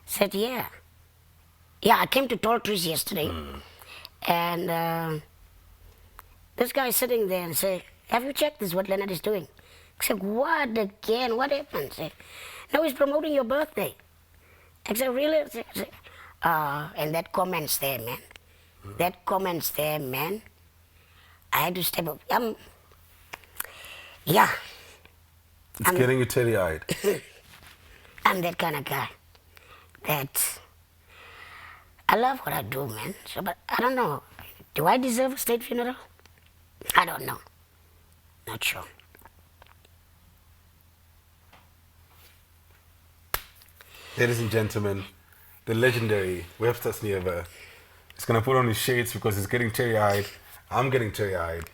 Said, yeah. Yeah, I came to Tall Trees yesterday, and this guy is sitting there and say, have you checked this, what Leonard is doing? I said, what again? What happened? Say, no, he's promoting your birthday. I said, really? I said, and that comments there, man. That comments there, man. I had to step up. Yeah. It's getting you teary-eyed. I'm that kind of guy. I love what I do, man. So, but I don't know. Do I deserve a state funeral? I don't know. Not sure. Ladies and gentlemen, the legendary Webster Snewe is going to put on his shades because he's getting teary-eyed. I'm getting teary-eyed.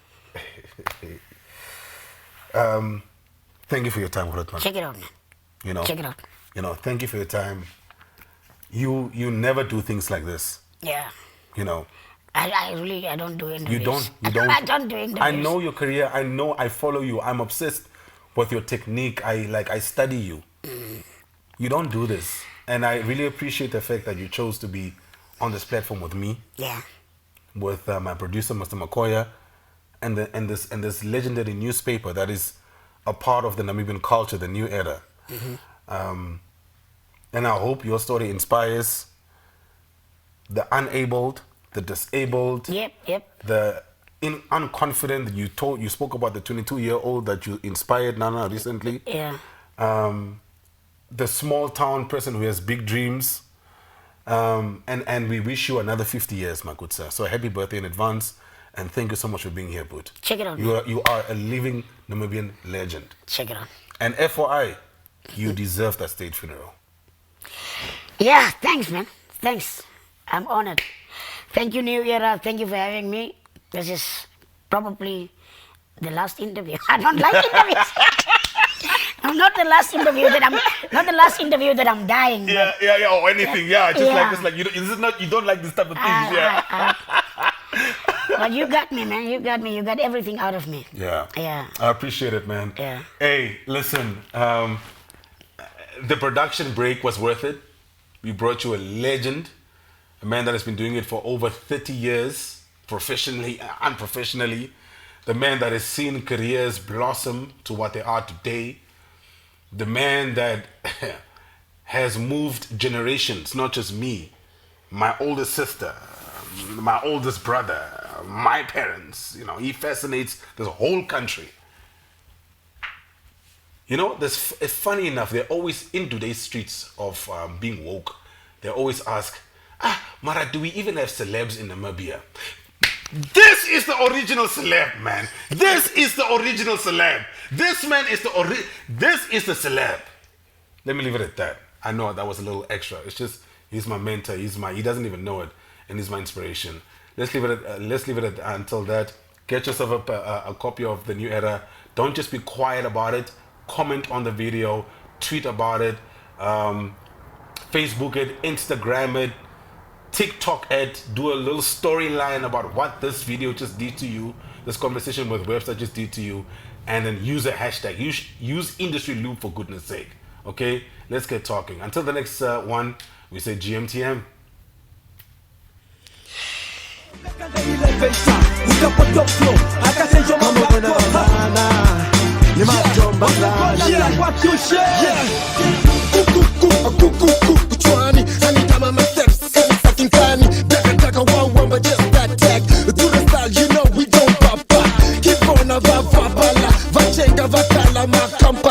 Thank you for your time, Grootman. Check it out, man. Check it out. Thank you for your time. You never do things like this. Yeah. You know. I really don't do interviews. You don't. I don't do interviews. I know your career. I know. I follow you. I'm obsessed with your technique. I study you. You don't do this, and I really appreciate the fact that you chose to be on this platform with me. Yeah. With my producer, Mr. Makoya, and this legendary newspaper that is a part of the Namibian culture, the new era. And I hope your story inspires the unabled, the disabled, the unconfident. You spoke about the 22-year-old that you inspired, Nana, recently. Yeah. The small town person who has big dreams. And we wish you another 50 years, my good sir. So happy birthday in advance, and thank you so much for being here, Boot. Check it out. You are a living Namibian legend. Check it out. And FYI, you deserve that state funeral. Yeah, thanks, man. Thanks. I'm honored. Thank you, New Era. Thank you for having me. This is probably the last interview. I don't like interviews. Not the last interview that I'm dying. Yeah, or anything. Yeah, just like you. This is not. You don't like this type of things. But you got me, man. You got me. You got everything out of me. Yeah. Yeah. I appreciate it, man. Yeah. Hey, listen. The production break was worth it. We brought you a legend, a man that has been doing it for over 30 years, professionally and unprofessionally. The man that has seen careers blossom to what they are today. The man that has moved generations, not just me, my oldest sister, my oldest brother, my parents. You know, he fascinates this whole country. You know, it's funny enough, they're always in today's streets of being woke. They always ask, Mara, do we even have celebs in Namibia? This is the original celeb, man. This is the original celeb. This man is this is the celeb. Let me leave it at that. I know that was a little extra. It's just, he's my mentor. He doesn't even know it, and he's my inspiration. Let's leave it at until that. Get yourself a copy of the New Era. Don't just be quiet about it. Comment on the video, tweet about it, Facebook it, Instagram it, TikTok it, do a little storyline about what this video just did to you, this conversation with Webster just did to you, and then use a hashtag. Use Industry Loop for goodness sake. Okay, let's get talking. Until the next one, we say GMTM. Keep on a va va bala, va chenga va kala ma kampa.